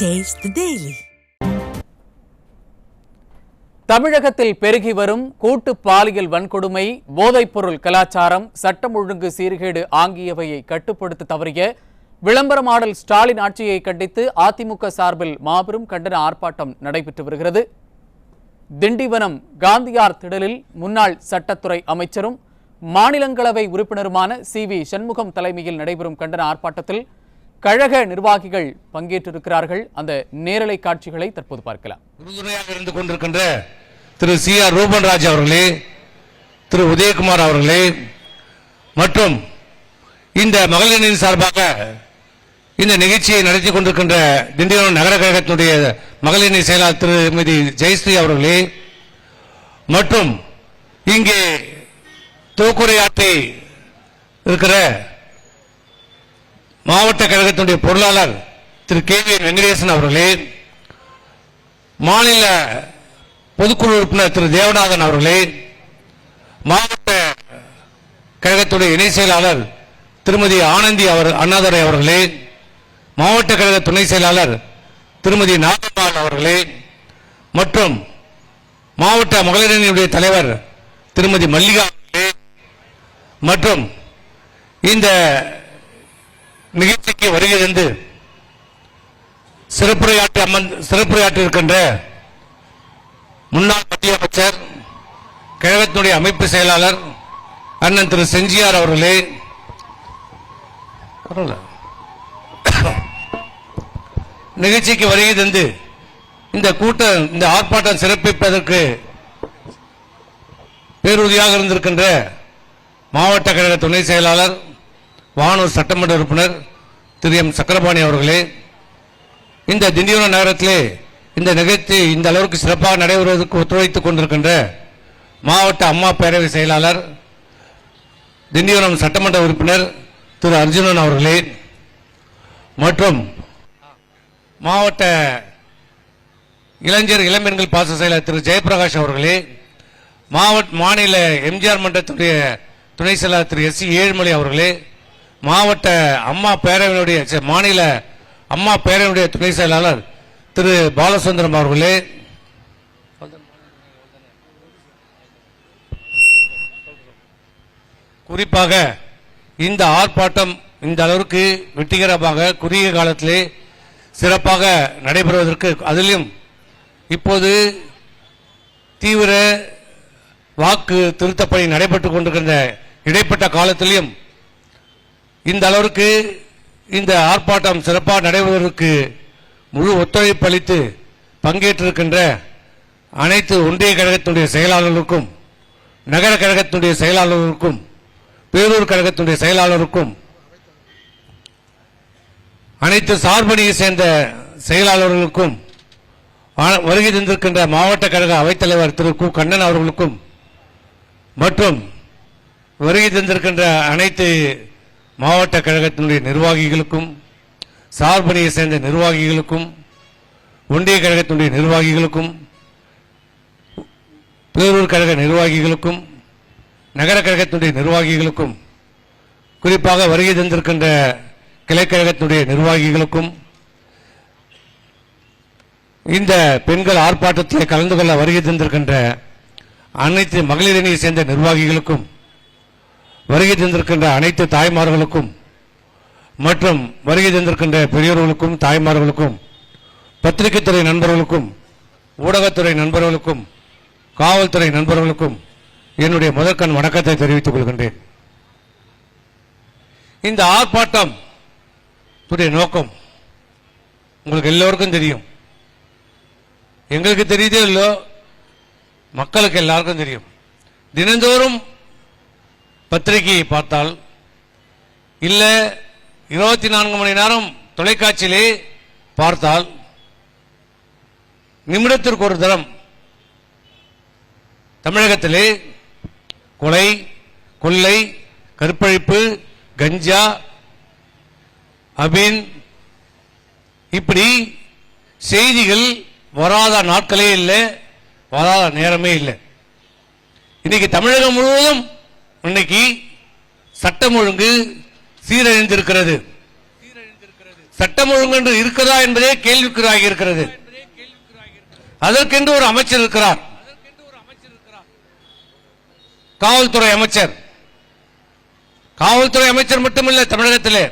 Taste the Daily. தமிழகத்தில் பெருகி வரும் கூட்டு பாலியல் வன்கொடுமை, போதைப்பொருள் கலாச்சாரம், சட்டம் ஒழுங்கு சீர்கேடு ஆகியவையை கட்டுப்படுத்த தவறிய விளம்பரமாடல் ஸ்டாலின் ஆட்சியை கண்டித்து அதிமுக சார்பில் மாபெரும் கண்டன ஆர்ப்பாட்டம் நடைபெற்று வருகிறது. திண்டிவனம் காந்தியார் திடலில் முன்னாள் சட்டத்துறை அமைச்சரும் மாநிலங்களவை உறுப்பினருமான CV சண்முகம் தலைமையில் நடைபெறும் கண்டன ஆர்ப்பாட்டத்தில் கழக நிர்வாகிகள் பங்கேற்றிருக்கிறார்கள். அந்த நேரலை காட்சிகளை தற்போது பார்க்கலாம். உறுதுணையாக இருந்து கொண்டிருக்கின்ற திரு CR ரூபன்ராஜ் அவர்களே, திரு உதயகுமார் அவர்களே மற்றும் இந்த மகளிரின் சார்பாக இந்த நிகழ்ச்சியை நடத்தி கொண்டிருக்கின்ற திண்டிவனம் நகர கழகத்தினுடைய மகளிரின் செயலாளர் திருமதி ஜெயஸ்ரீ அவர்களே மற்றும் இங்கே தூக்குரையாற்றி இருக்கிற மாவட்ட கழகத்தினுடைய பொருளாளர் திரு KV வெங்கடேசன் அவர்களே, மாநில பொதுக்குழு உறுப்பினர் திரு தேவநாதன் அவர்களே, மாவட்ட கழகத்துடைய இணை செயலாளர் திருமதி ஆனந்தி அண்ணாதுரை அவர்களே, மாவட்ட கழக துணை செயலாளர் திருமதி நாகம்மாள் அவர்களே மற்றும் மாவட்ட மகளிரணியுடைய தலைவர் திருமதி மல்லிகா அவர்களே மற்றும் இந்த நிகழ்ச்சிக்கு வருகை தந்து சிறப்புரையாற்றி இருக்கின்ற முன்னாள் மத்திய அமைச்சர், கழகத்தினுடைய அமைப்பு செயலாளர் அண்ணன் திரு செஞ்சியார் அவர்களே, நிகழ்ச்சிக்கு வருகை தந்து இந்த ஆர்ப்பாட்டம் சிறப்பிப்பதற்கு பேருதவியாக இருந்திருக்கின்ற மாவட்ட கழக துணை செயலாளர், வானூர் சட்டமன்ற உறுப்பினர் திரு M சக்கரபாணி அவர்களே, இந்த திண்டிவனம் நகரத்திலே இந்த நிகழ்ச்சி இந்த அளவுக்கு சிறப்பாக நடைபெறுவதற்கு ஒத்துழைத்துக் கொண்டிருக்கின்ற மாவட்ட அம்மா பேரவை செயலாளர், திண்டிவனம் சட்டமன்ற உறுப்பினர் திரு அர்ஜுனன் அவர்களே மற்றும் மாவட்ட இளம்பெண்கள் பாச செயலர் திரு ஜெயபிரகாஷ் அவர்களே, மாநில எம்ஜிஆர் மன்றத்துடைய துணை செயலாளர் திரு SC ஏழுமலை அவர்களே, மாவட்ட அம்மா பேரவையினுடைய மாநில அம்மா பேரவையினுடைய துணை செயலாளர் திரு பாலசுந்தரம் அவர்களே, குறிப்பாக இந்த ஆர்ப்பாட்டம் இந்த அளவிற்கு வெற்றிகரமாக குறுகிய காலத்திலே சிறப்பாக நடைபெறுவதற்கு, அதிலும் இப்போது தீவிர வாக்கு திருத்தப்பணி நடைபெற்றுக் கொண்டிருக்கின்ற இடைப்பட்ட காலத்திலும் இந்த அளவிற்கு இந்த ஆர்ப்பாட்டம் சிறப்பாக நடைபெறுவதற்கு முழு ஒத்துழைப்பு அளித்து பங்கேற்றிருக்கின்ற அனைத்து ஒன்றிய கழகத்தினுடைய செயலாளர்களுக்கும், நகர கழகத்தினுடைய செயலாளர்களுக்கும், பேரூர் கழகத்தினுடைய செயலாளருக்கும், அனைத்து சார்பணியை சேர்ந்த செயலாளர்களுக்கும், வருகை தந்திருக்கின்ற மாவட்ட கழக அவைத்தலைவர் திரு கு கண்ணன் அவர்களுக்கும் மற்றும் வருகை தந்திருக்கின்ற அனைத்து மாவட்ட கழகத்தினுடைய நிர்வாகிகளுக்கும், சார்பணியை சேர்ந்த நிர்வாகிகளுக்கும், ஒன்றிய கழகத்தினுடைய நிர்வாகிகளுக்கும், பேரூர் கழக நிர்வாகிகளுக்கும், நகர கழகத்தினுடைய நிர்வாகிகளுக்கும், குறிப்பாக வருகை தந்திருக்கின்ற கிளைக்கழகத்தினுடைய நிர்வாகிகளுக்கும், இந்த பெண்கள் ஆர்ப்பாட்டத்தில் கலந்து கொள்ள வருகை தந்திருக்கின்ற அனைத்து மகளிரணியை சேர்ந்த நிர்வாகிகளுக்கும், வருகை தந்திருக்கின்ற அனைத்து தாய்மார்களுக்கும் மற்றும் வருகை தந்திருக்கின்ற பெரியோர்களுக்கும், தாய்மார்களுக்கும், பத்திரிகை துறை நண்பர்களுக்கும், ஊடகத்துறை நண்பர்களுக்கும், காவல்துறை நண்பர்களுக்கும் என்னுடைய முதற்கண் வணக்கத்தை தெரிவித்துக் கொள்கின்றேன். இந்த ஆர்ப்பாட்டம் நோக்கம் உங்களுக்கு எல்லோருக்கும் தெரியும். எங்களுக்கு தெரியுதோ இல்லோ, மக்களுக்கு எல்லாருக்கும் தெரியும். தினந்தோறும் பத்திரிகையை பார்த்தால், இல்ல 24 மணி நேரம் தொலைக்காட்சியிலே பார்த்தால், நிமிடத்திற்கு ஒரு தரம் தமிழகத்திலே கொலை, கொள்ளை, கற்பழிப்பு, கஞ்சா, அபின், இப்படி செய்திகள் வராத நாட்களே இல்லை, வராத நேரமே இல்லை. இன்னைக்கு தமிழகம் முழுவதும் இன்னைக்கு சட்டம் ஒழுங்கு சீரழிந்திருக்கிறது. சட்டம் ஒழுங்கு என்று இருக்கிறதா என்பதே கேள்விக்குறாகி இருக்கிறது. அதற்கென்று ஒரு அமைச்சர் இருக்கிறார், காவல்துறை அமைச்சர். காவல்துறை அமைச்சர் மட்டுமல்ல, தமிழகத்திலே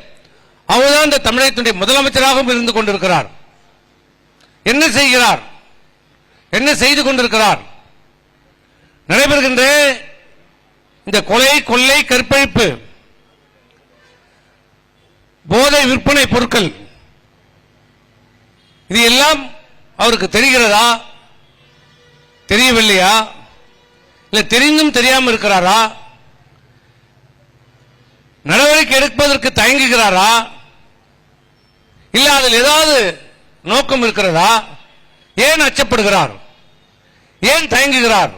அவர்தான் இந்த தமிழகத்தினுடைய முதலமைச்சராகவும் இருந்து கொண்டிருக்கிறார். என்ன செய்கிறார்? என்ன செய்து கொண்டிருக்கிறார்? நடைபெறுகின்ற இந்த கொலை, கொள்ளை, கற்பழிப்பு, போதை விற்பனை பொருட்கள், இது எல்லாம் அவருக்கு தெரிகிறதா? தெரியவில்லையா? இல்ல தெரிந்தும் தெரியாமல் இருக்கிறாரா? நடவடிக்கை எடுப்பதற்கு தயங்குகிறாரா? இல்ல அதில் ஏதாவது நோக்கம் இருக்கிறதா? ஏன் அச்சப்படுகிறார்? ஏன் தயங்குகிறார்?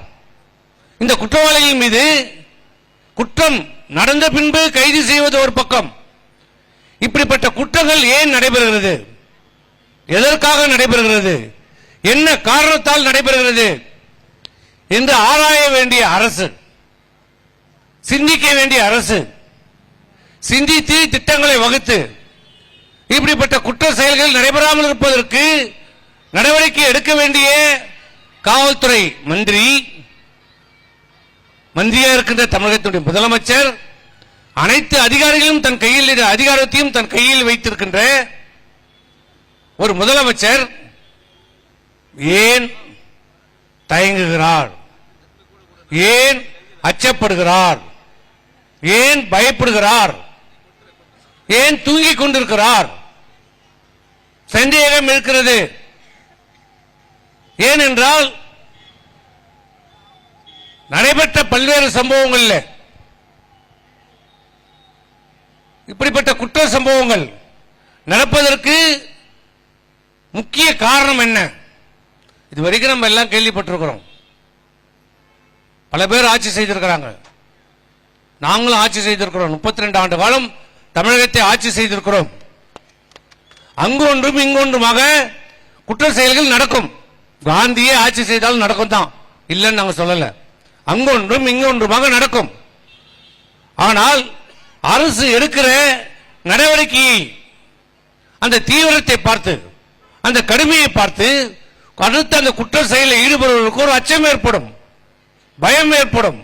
இந்த குற்றவாளிகள் மீது குற்றம் நடந்த பின்பு கைது செய்வது ஒரு பக்கம், இப்படிப்பட்ட குற்றங்கள் ஏன் நடைபெறுகிறது? எதற்காக நடைபெறுகிறது? என்ன காரணத்தால் நடைபெறுகிறது என்று ஆராய வேண்டிய அரசு, சிந்திக்க வேண்டிய அரசு, சிந்தித்து திட்டங்களை வகுத்து இப்படிப்பட்ட குற்ற செயல்கள் நடைபெறாமல் இருப்பதற்கு நடவடிக்கை எடுக்க வேண்டிய காவல்துறை மந்திரியா இருக்கின்ற தமிழகத்துடைய முதலமைச்சர், அனைத்து அதிகாரிகளும் தன் கையில் அதிகாரத்தையும் தன் கையில் வைத்திருக்கின்ற ஒரு முதலமைச்சர் ஏன் தயங்குகிறார்? ஏன் அச்சப்படுகிறார்? ஏன் பயப்படுகிறார்? ஏன் தூங்கிக் கொண்டிருக்கிறார்? சந்தேகம் இருக்கிறது. ஏனென்றால் நடைபெற்ற பல்வேறு சம்பவங்கள், இப்படிப்பட்ட குற்ற சம்பவங்கள் நடப்பதற்கு முக்கிய காரணம் என்ன? இதுவரைக்கும் நம்ம எல்லாம் கேள்விப்பட்டிருக்கிறோம். பல பேர் ஆட்சி செய்திருக்கிறாங்க, நாங்களும் ஆட்சி செய்திருக்கிறோம். 32 ஆண்டு காலம் தமிழகத்தை ஆட்சி செய்திருக்கிறோம். அங்கு ஒன்றும் இங்கொன்றுமாக குற்ற செயல்கள் நடக்கும். காந்தியே ஆட்சி செய்தாலும் நடக்கும் தான், இல்லைன்னு நாங்கள் சொல்லல. அங்கொன்றும் இங்கொன்றுமாக நடக்கும். ஆனால் அரசு எடுக்கிற நடவடிக்கையை, அந்த தீவிரத்தை பார்த்து, அந்த கடுமையை பார்த்து அடுத்த அந்த குற்ற செயலில் ஈடுபடுவதற்கு ஒரு அச்சம் ஏற்படும், பயம் ஏற்படும்.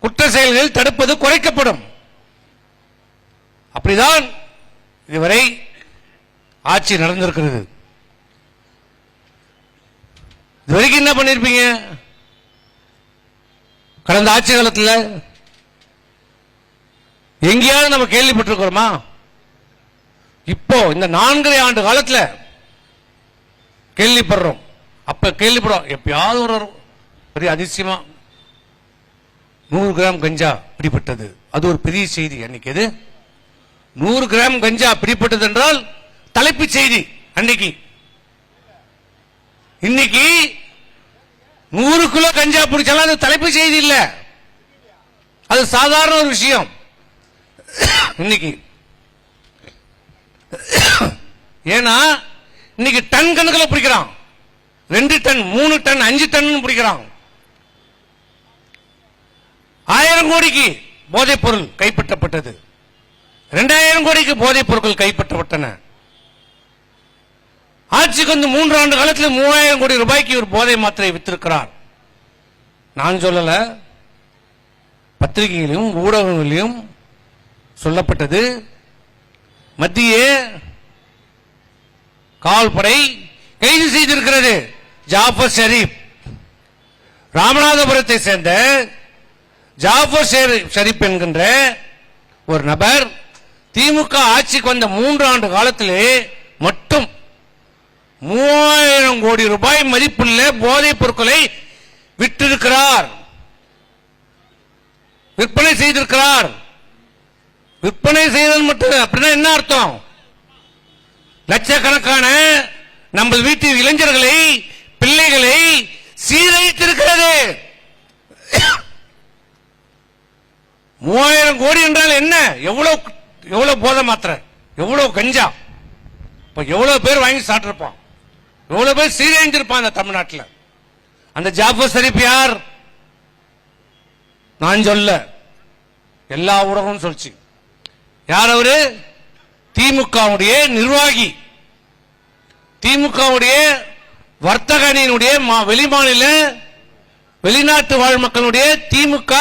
குற்ற செயல்கள் தடுப்பது குறைக்கப்படும். அப்படிதான் இதுவரை ஆட்சி நடந்திருக்கிறது. இதுவரைக்கும் என்ன பண்ணிருப்பீங்க? கடந்த ஆட்சி காலத்தில் எங்கேயாவது நம்ம கேள்விப்பட்டிருக்கிறோமா? இப்போ இந்த 4.5 ஆண்டு காலத்தில் கேள்விப்படுறோம். அப்ப கேள்விப்படுறோம், எப்பயாவது ஒரு பெரிய அதிசயமா 100 கிராம் கஞ்சா பிடிப்பட்டது, அது ஒரு பெரிய செய்தி. அன்னைக்கு எது 100 கிராம் கஞ்சா பிடிப்பட்டது என்றால் தலைப்புச் செய்தி அன்னைக்கு. இன்னைக்கு 100 கிலோ கஞ்சா பிடிச்சாலும் அது தலைப்புச் செய்தி இல்ல, அது சாதாரண ஒரு விஷயம். இன்னைக்கு ஏன்னா இன்னைக்கு டன் கணக்கில் பிடிக்கிறான், 2 டன் 3 டன் 5 டன் பிடிக்கிறான். 1000 கோடிக்கு போதைப் பொருள் கைப்பற்றப்பட்டது, 2000 கோடிக்கு போதைப் பொருட்கள் கைப்பற்றப்பட்டன. ஆட்சிக்கு வந்து 3 ஆண்டு காலத்தில் 3000 கோடி ரூபாய்க்கு ஒரு போதை மாத்திரை வித்திருக்கிறார். நான் சொல்லல, பத்திரிகைகளிலும் ஊடகங்களிலும் சொல்லப்பட்டது. மத்திய காவல்படை கைது செய்திருக்கிறது. ஜாஃபர் ஷரீப், ராமநாதபுரத்தை சேர்ந்த ஜாஃபர் ஷரீப் என்கின்ற ஒரு நபர் திமுக ஆட்சிக்கு வந்த 3 ஆண்டு காலத்திலே மட்டும் 3000 கோடி ரூபாய் மதிப்புள்ள போதைப் பொருட்களை விற்றிருக்கிறார், விற்பனை செய்திருக்கிறார். விற்பனை செய்தது மட்டும் அப்படின்னா என்ன அர்த்தம்? லட்சக்கணக்கான நம்ம வீட்டு இளைஞர்களை, பிள்ளைகளை சீரழித்திருக்கிறது. 3000 கோடி என்றால் என்ன? எவ்வளவு போதை மாத்திரை, எவ்வளவு கஞ்சா, எவ்வளவு பேர் வாங்கி சாப்பிட்டிருப்பான், எவ்வளவு பேர் சீரழிஞ்சிருப்பான் அந்த தமிழ்நாட்டில். அந்த ஜாஃபர் ஷரீப் யார்? நான் சொல்ல, எல்லா ஊடகமும் சொல்லிச்சு. யார் அவரு? திமுகவுடைய நிர்வாகி, திமுகவுடைய வர்த்தக அணியினுடைய வெளிமாநில வெளிநாட்டு வாழ் மக்களுடைய திமுக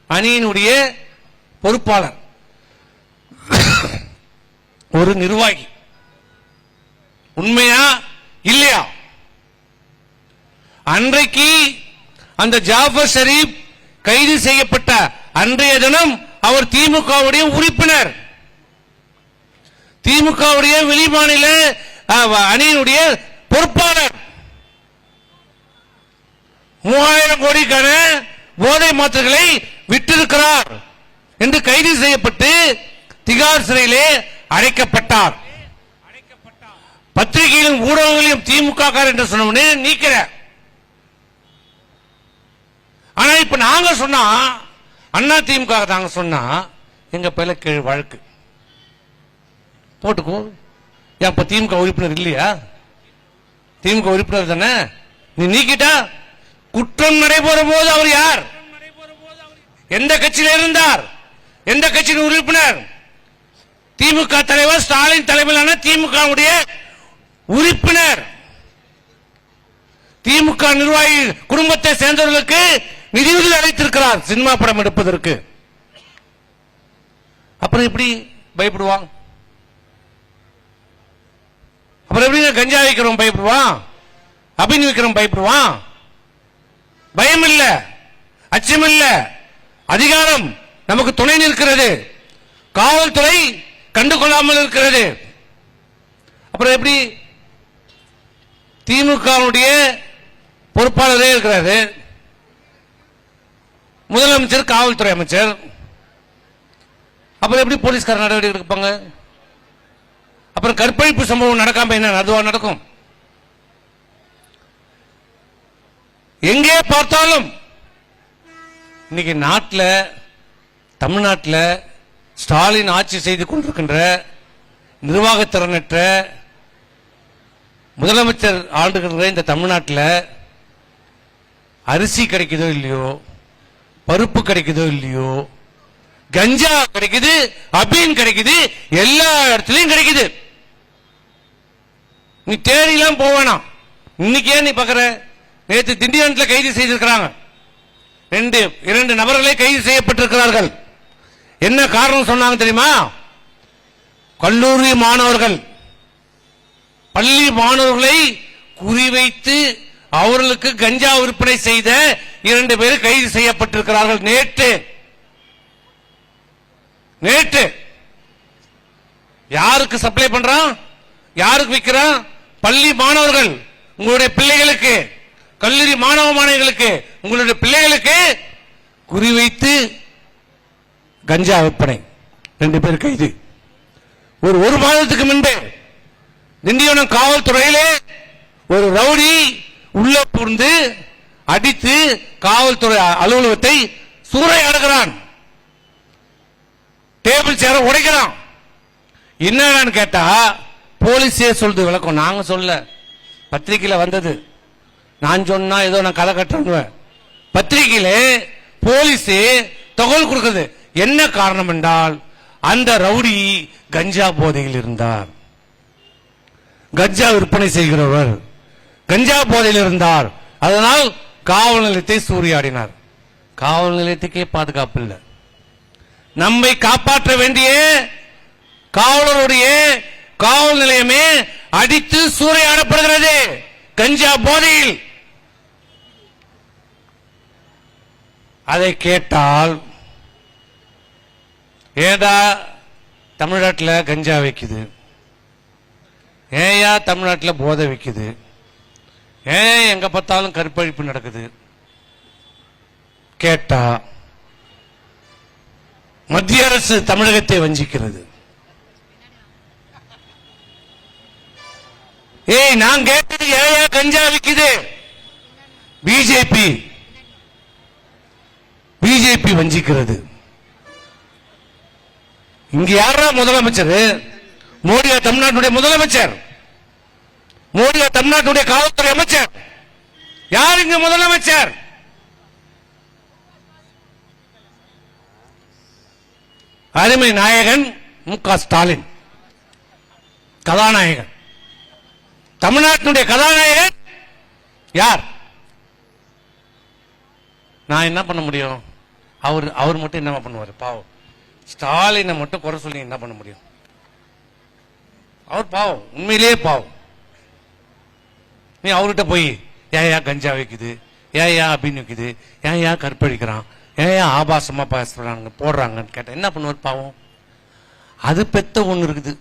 அணியினுடைய பொறுப்பாளர், ஒரு நிர்வாகி. உண்மையா இல்லையா? அன்றைக்கு அந்த ஜாஃபர் ஷரீப் கைது செய்யப்பட்ட அன்றைய தினம் அவர் திமுகவுடைய உறுப்பினர், திமுகவுடைய வெளிமாநில அணியினுடைய பொறுப்பாளர். 3000 கோடிக்கான போதை மாத்திரைகளை விட்டிருக்கிறார் என்று கைது செய்யப்பட்டு திகார் சிறையிலே அடைக்கப்பட்டார். பத்திரிகையிலும் ஊடகங்களையும் திமுக என்று சொன்ன நீக்கிற. ஆனா இப்ப நாங்க சொன்னா, அண்ணா திமுக நாங்க சொன்னா எங்க பேர்ல கீழ் வழக்கு போட்டுக்கோ. இப்ப திமுக உறுப்பினர் இல்லையா? திமுக உறுப்பினர் தானே, நீ நீக்கிட்டா குற்றம் நடைபெறும் போது அவர் யார், எந்த கட்சியில் இருந்தார், எந்த கட்சியின் உறுப்பினர்? திமுக தலைவர் ஸ்டாலின் தலைமையிலான திமுக உறுப்பினர். திமுக நிர்வாகி குடும்பத்தை சேர்ந்தவர்களுக்கு நிதியுதவி அளித்திருக்கிறார் சினிமா படம் எடுப்பதற்கு. அப்புறம் எப்படி பயப்படுவான்? அப்புறம் எப்படி கஞ்சா வைக்கிறோம் பயப்படுவான், அபின் வைக்கிறோம் பயப்படுவான்? பயம் இல்ல, அச்சம் இல்ல, அதிகாரம் நமக்கு துணை நிற்கிறது, காவல்துறை கண்டுகொள்ளாமல் இருக்கிறது. அப்புறம் எப்படி? திமுகவுடைய பொறுப்பாளரே இருக்கிறாரு, முதலமைச்சர், காவல்துறை அமைச்சர். அப்புறம் எப்படி போலீஸ்கார நடவடிக்கை எடுப்பாங்க? அப்புறம் கற்பழிப்பு சம்பவம் நடக்காம என்ன அதுவா நடக்கும்? எங்கே பார்த்தாலும் இன்னைக்கு நாட்டில், தமிழ்நாட்டில் ஸ்டாலின் ஆட்சி செய்து கொண்டிருக்கின்ற நிர்வாகத்திறனற்ற முதலமைச்சர் ஆண்டுகின்ற இந்த தமிழ்நாட்டில் அரிசி கிடைக்குதோ இல்லையோ, பருப்பு கிடைக்குதோ இல்லையோ, கஞ்சா கிடைக்குது, அபீன் கிடைக்குது, எல்லா இடத்துலயும் கிடைக்குது. நீ தேடிலாம் போவேனா? இன்னைக்கே நீ பாக்குற, நேற்று திண்டிவனத்தில் கைது செய்திருக்கிறாங்க, 2 நபர்களே கைது செய்யப்பட்டிருக்கிறார்கள். என்ன காரணம் சொன்னாங்க தெரியுமா? கல்லூரி மாணவர்கள், பள்ளி மாணவர்களை குறிவைத்து அவர்களுக்கு கஞ்சா விற்பனை செய்த 2 பேர் கைது செய்யப்பட்டிருக்கிறார்கள். நேற்று யாருக்கு சப்ளை பண்றான், யாருக்கு விற்கிறான்? பள்ளி மாணவர்கள், உங்களுடைய பிள்ளைகளுக்கு, கல்லூரி மாணவ மாணவிகளுக்கு, உங்களுடைய பிள்ளைகளுக்கு குறிவைத்து கஞ்சா விற்பனை. 2 பேர் கைது. ஒரு மாதத்துக்கு முன்பே திண்டிவனம் காவல்துறையிலே ஒரு ரவுடி உள்ள புகுந்து அடித்து காவல்துறை அலுவலகத்தை சூறையாடுகிறான், டேபிள் சேர உடைக்கிறான். என்னன்னு கேட்டா போலீஸே சொல்றது விளக்கம், நாங்க சொல்ல, பத்திரிகையில வந்தது. நான் சொன்னா ஏதோ நான் கதை கட்டுறேன். பத்திரிகையில போலீஸ் தகவல் கொடுக்கிறது. என்ன காரணம் என்றால் அந்த ரவுடி கஞ்சா போதையில் இருந்தார், கஞ்சா விற்பனை செய்கிறவர் கஞ்சா போதையில் இருந்தார். அதனால் காவல் நிலையத்தை சூறையாடினார். காவல் நிலையத்துக்கே பாதுகாப்பு இல்லை. நம்மை காப்பாற்ற வேண்டிய காவலருடைய காவல் நிலையமே அடித்து சூறையாடப்படுகிறது கஞ்சா போதையில். அதை கேட்டால் ஏடா தமிழ்நாட்டில் கஞ்சா வைக்குது, ஏயா தமிழ்நாட்டில் போதை வைக்குது, ஏன் எங்க பார்த்தாலும் கற்பழிப்பு நடக்குது கேட்டா மத்திய அரசு தமிழகத்தை வஞ்சிக்கிறது. ஏய் நான் கேட்டது ஏயா கஞ்சா விக்குது? பிஜேபி வஞ்சிக்கிறது. இங்க யாரா முதலமைச்சர்? மோடியா தமிழ்நாட்டுடைய முதலமைச்சர்? மோடியா தமிழ்நாட்டுடைய காவல்துறை அமைச்சர்? யார் இங்க முதலமைச்சர்? அருமை நாயகன் மு.க. ஸ்டாலின். கதாநாயகன். தமிழ்நாட்டினுடைய கதாநாயகன் யார்? நான் என்ன பண்ண முடியும்? அவர் மட்டும் என்ன பண்ணுவார்? பாவம். ஸ்டாலினை மட்டும் குறை சொல்லி என்ன பண்ண முடியும்? அவர் பாவம், உண்மையிலேயே பாவம். நீ அவர்கிட்ட போய் ஏயா கஞ்சா வைக்குது, ஏயா அப்படின்னு வைக்குது, ஏயா கற்பழிக்கிறான், ஏயா ஆபாசமா பேசுறாங்க போடுறாங்கன்னு கேட்ட என்ன பண்ணுவார்? பாவம். அது பெத்த ஒண்ணு இருக்குது,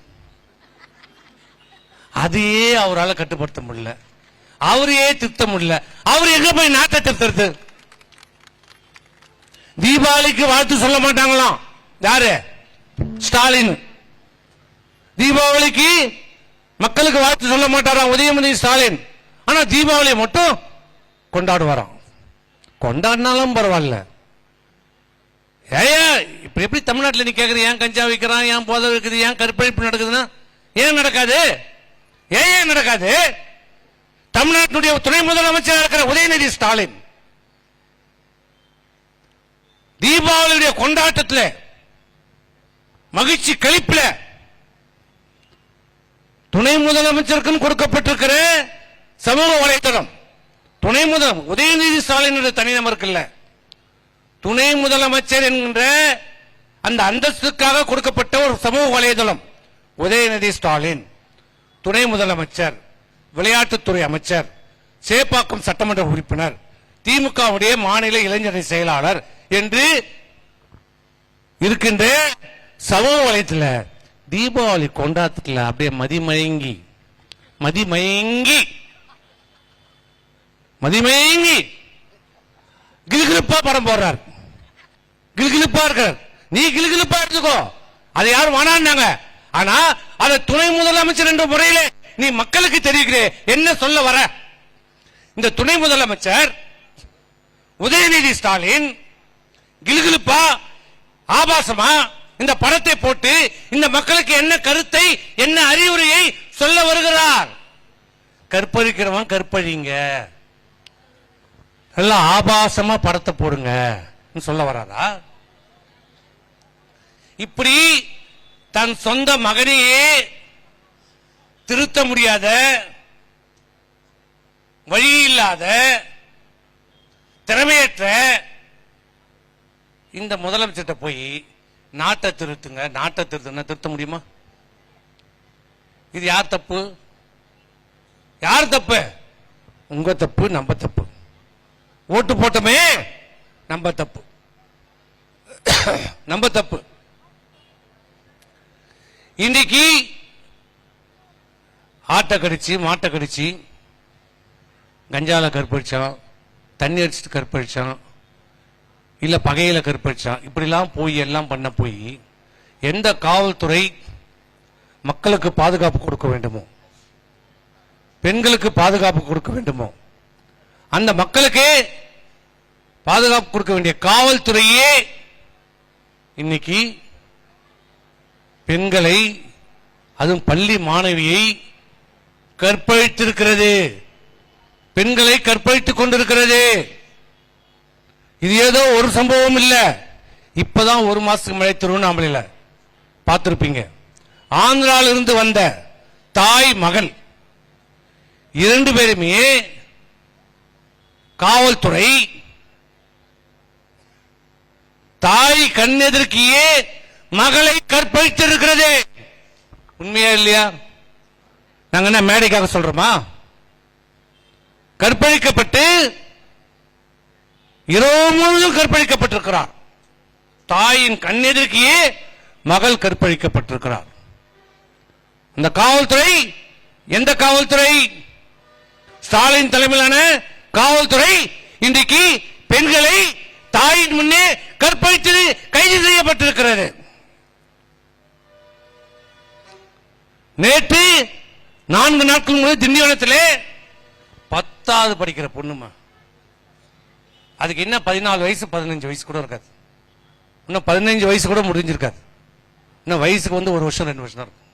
அதையே அவரால் கட்டுப்படுத்த முடியல, அவரையே திருத்த முடியல. அவர் எங்க போய் நாட்டை திருத்துறது? தீபாவளிக்கு வாழ்த்து சொல்ல மாட்டாங்களாம். யாரு? ஸ்டாலின். தீபாவளிக்கு மக்களுக்கு வாழ்த்து சொல்ல மாட்டாராம் உதயநிதி ஸ்டாலின். ஆனா தீபாவளியை மட்டும் கொண்டாடுவாராம். கொண்டாடினாலும் பரவாயில்ல. ஏயா இப்ப எப்படி தமிழ்நாட்டில் நீ கேக்குற? ஏன் கஞ்சா வைக்கிறான், ஏன் போதை இருக்குது, ஏன் கற்பழிப்பு நடக்குதுன்னா ஏன் நடக்காது? ஏன் நடக்காது? தமிழ்நாட்டினுடைய துணை முதலமைச்சர் இருக்கிற உதயநிதி ஸ்டாலின் தீபாவளியுடைய கொண்டாட்டத்தில் மகிழ்ச்சி கழிப்பில் துணை முதலமைச்சருக்கும் கொடுக்கப்பட்டிருக்கிற சமூக வலைத்தளம், துணை முதல் உதயநிதி ஸ்டாலின் தனிநபருக்கு இல்ல, துணை முதலமைச்சர் என்கின்ற அந்த அந்தஸ்துக்காக கொடுக்கப்பட்ட ஒரு சமூக வலைதளம். உதயநிதி ஸ்டாலின் துணை முதலமைச்சர், விளையாட்டுத்துறை அமைச்சர், சேப்பாக்கம் சட்டமன்ற உறுப்பினர், திமுகவுடைய மாநில இளைஞரணி செயலாளர் என்று இருக்கின்ற சமூக வலைத்தள தீபாவளி கொண்டாட்டத்தில் அப்படியே மதிமயங்கி கிலுகிலுப்பா படம் போடுறார். கிலுகிலுப்பா இருக்கார். நீ கிலுகிலுப்பா எடுத்துக்கோ, அதை யாரும் வேணான்னாங்க. ஆனா அதை துணை முதலமைச்சர் என்ற முறையில நீ மக்களுக்கு தெரிவிக்கிறே, என்ன சொல்ல வர? இந்த துணை முதலமைச்சர் உதயநிதி ஸ்டாலின் கிலுகிலுப்பா ஆபாசமா இந்த படத்தை போட்டு இந்த மக்களுக்கு என்ன கருத்தை, என்ன அறிவுரையை சொல்ல வருகிறார்? கற்பழிக்கிறவன் கற்பழிங்க, எல்லாம் ஆபாசமா படத்தை போடுங்க சொல்ல வராரா? இப்படி தன் சொந்த மகனையே திருத்த முடியாத, வழி இல்லாத, திறமையற்ற இந்த முதலமைச்சர்கிட்ட போய் நாட்டை திருத்துங்க, நாட்டை திருத்த முடியுமா? இது யார் தப்பு? யார் தப்பு? உங்க தப்பு, நம்ம தப்பு. ஓட்டு போட்டமே நம்ம தப்பு, நம்ம தப்பு. இன்னைக்கு ஆட்டை கடிச்சு, மாட்டை கடிச்சு, கஞ்சால கற்பழிச்சான், தண்ணி அடிச்சுட்டு கற்பழிச்சான், இல்ல பகையில கற்பழிச்சான், இப்படிலாம் போய் எல்லாம் பண்ண போய் எந்த காவல்துறை மக்களுக்கு பாதுகாப்பு கொடுக்க வேண்டுமோ, பெண்களுக்கு பாதுகாப்பு கொடுக்க வேண்டுமோ, அந்த மக்களுக்கு பாதுகாப்பு கொடுக்க வேண்டிய காவல்துறையே இன்னைக்கு பெண்களை, அதுவும் பள்ளி மாணவியை கற்பழித்திருக்கிறது, பெண்களை கற்பழித்துக் கொண்டிருக்கிறது. இது ஏதோ ஒரு சம்பவம் இல்ல, இப்பதான் ஒரு மாசத்துக்கு முன்னாடி திருவண்ணாமலையில பார்த்திருப்பீங்க. ஆந்திராவில் இருந்து வந்த தாய் மகள் 2 பேருமே காவல்துறை தாய் கண்ணெதிர்க்கியே மகளை கற்பழித்திருக்கிறது. உண்மையா இல்லையா? நாங்க என்ன மேடைக்காக சொல்றோமா? கற்பழிக்கப்பட்டு இரவு முழுவதும் கற்பழிக்கப்பட்டிருக்கிறார். தாயின் கண்ணெதிர்க்கியே மகள் கற்பழிக்கப்பட்டிருக்கிறார். இந்த காவல்துறை எந்த காவல்துறை? ஸ்டாலின் தலைமையிலான காவல்துறை இன்றைக்கு பெண்களை தாயின் முன்னே கற்பழித்து கைது செய்யப்பட்டிருக்கிறது. நேற்று 4 நாட்கள் முன்பு திண்டிவனத்திலே 10வது படிக்கிற பொண்ணுமா, அதுக்கு என்ன 14 வயசு 15 வயசு கூட இருக்காது, இன்னும் 15 வயசு கூட முடிஞ்சிருக்காது, இன்னும் வயசுக்கு வந்து 1 வருஷம் 2 வருஷம் தான் இருக்கும்.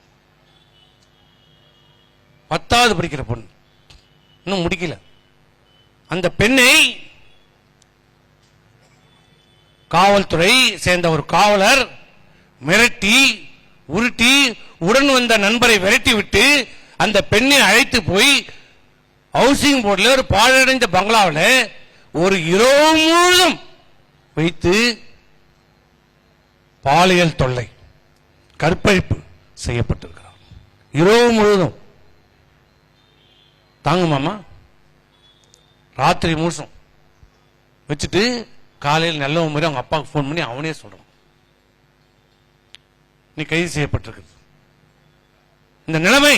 10வது படிக்கிற பொண்ணு இன்னும் முடிக்கல. அந்த பெண்ணை காவல்துறை சேர்ந்த ஒரு காவலர் மிரட்டி, உருட்டி, உடன் வந்த நண்பரை விரட்டி விட்டு அந்த பெண்ணை அழைத்து போய் ஹவுசிங் போர்டில் ஒரு பாழடைந்த பங்களாவில் ஒரு இரவு முழுதும் வைத்து பாலியல் தொல்லை, கற்பழிப்பு செய்யப்பட்டிருக்கிறார். இரவு முழுதும் தாங்குமாமா, ராத்திரி முழுசும் வச்சுட்டு காலையில் நல்ல மாதிரி அவங்க அப்பாவுக்கு போன் பண்ணி அவனே சொல்றான், நீ கைது செய்யப்பட்டிருக்கு. இந்த நிலைமை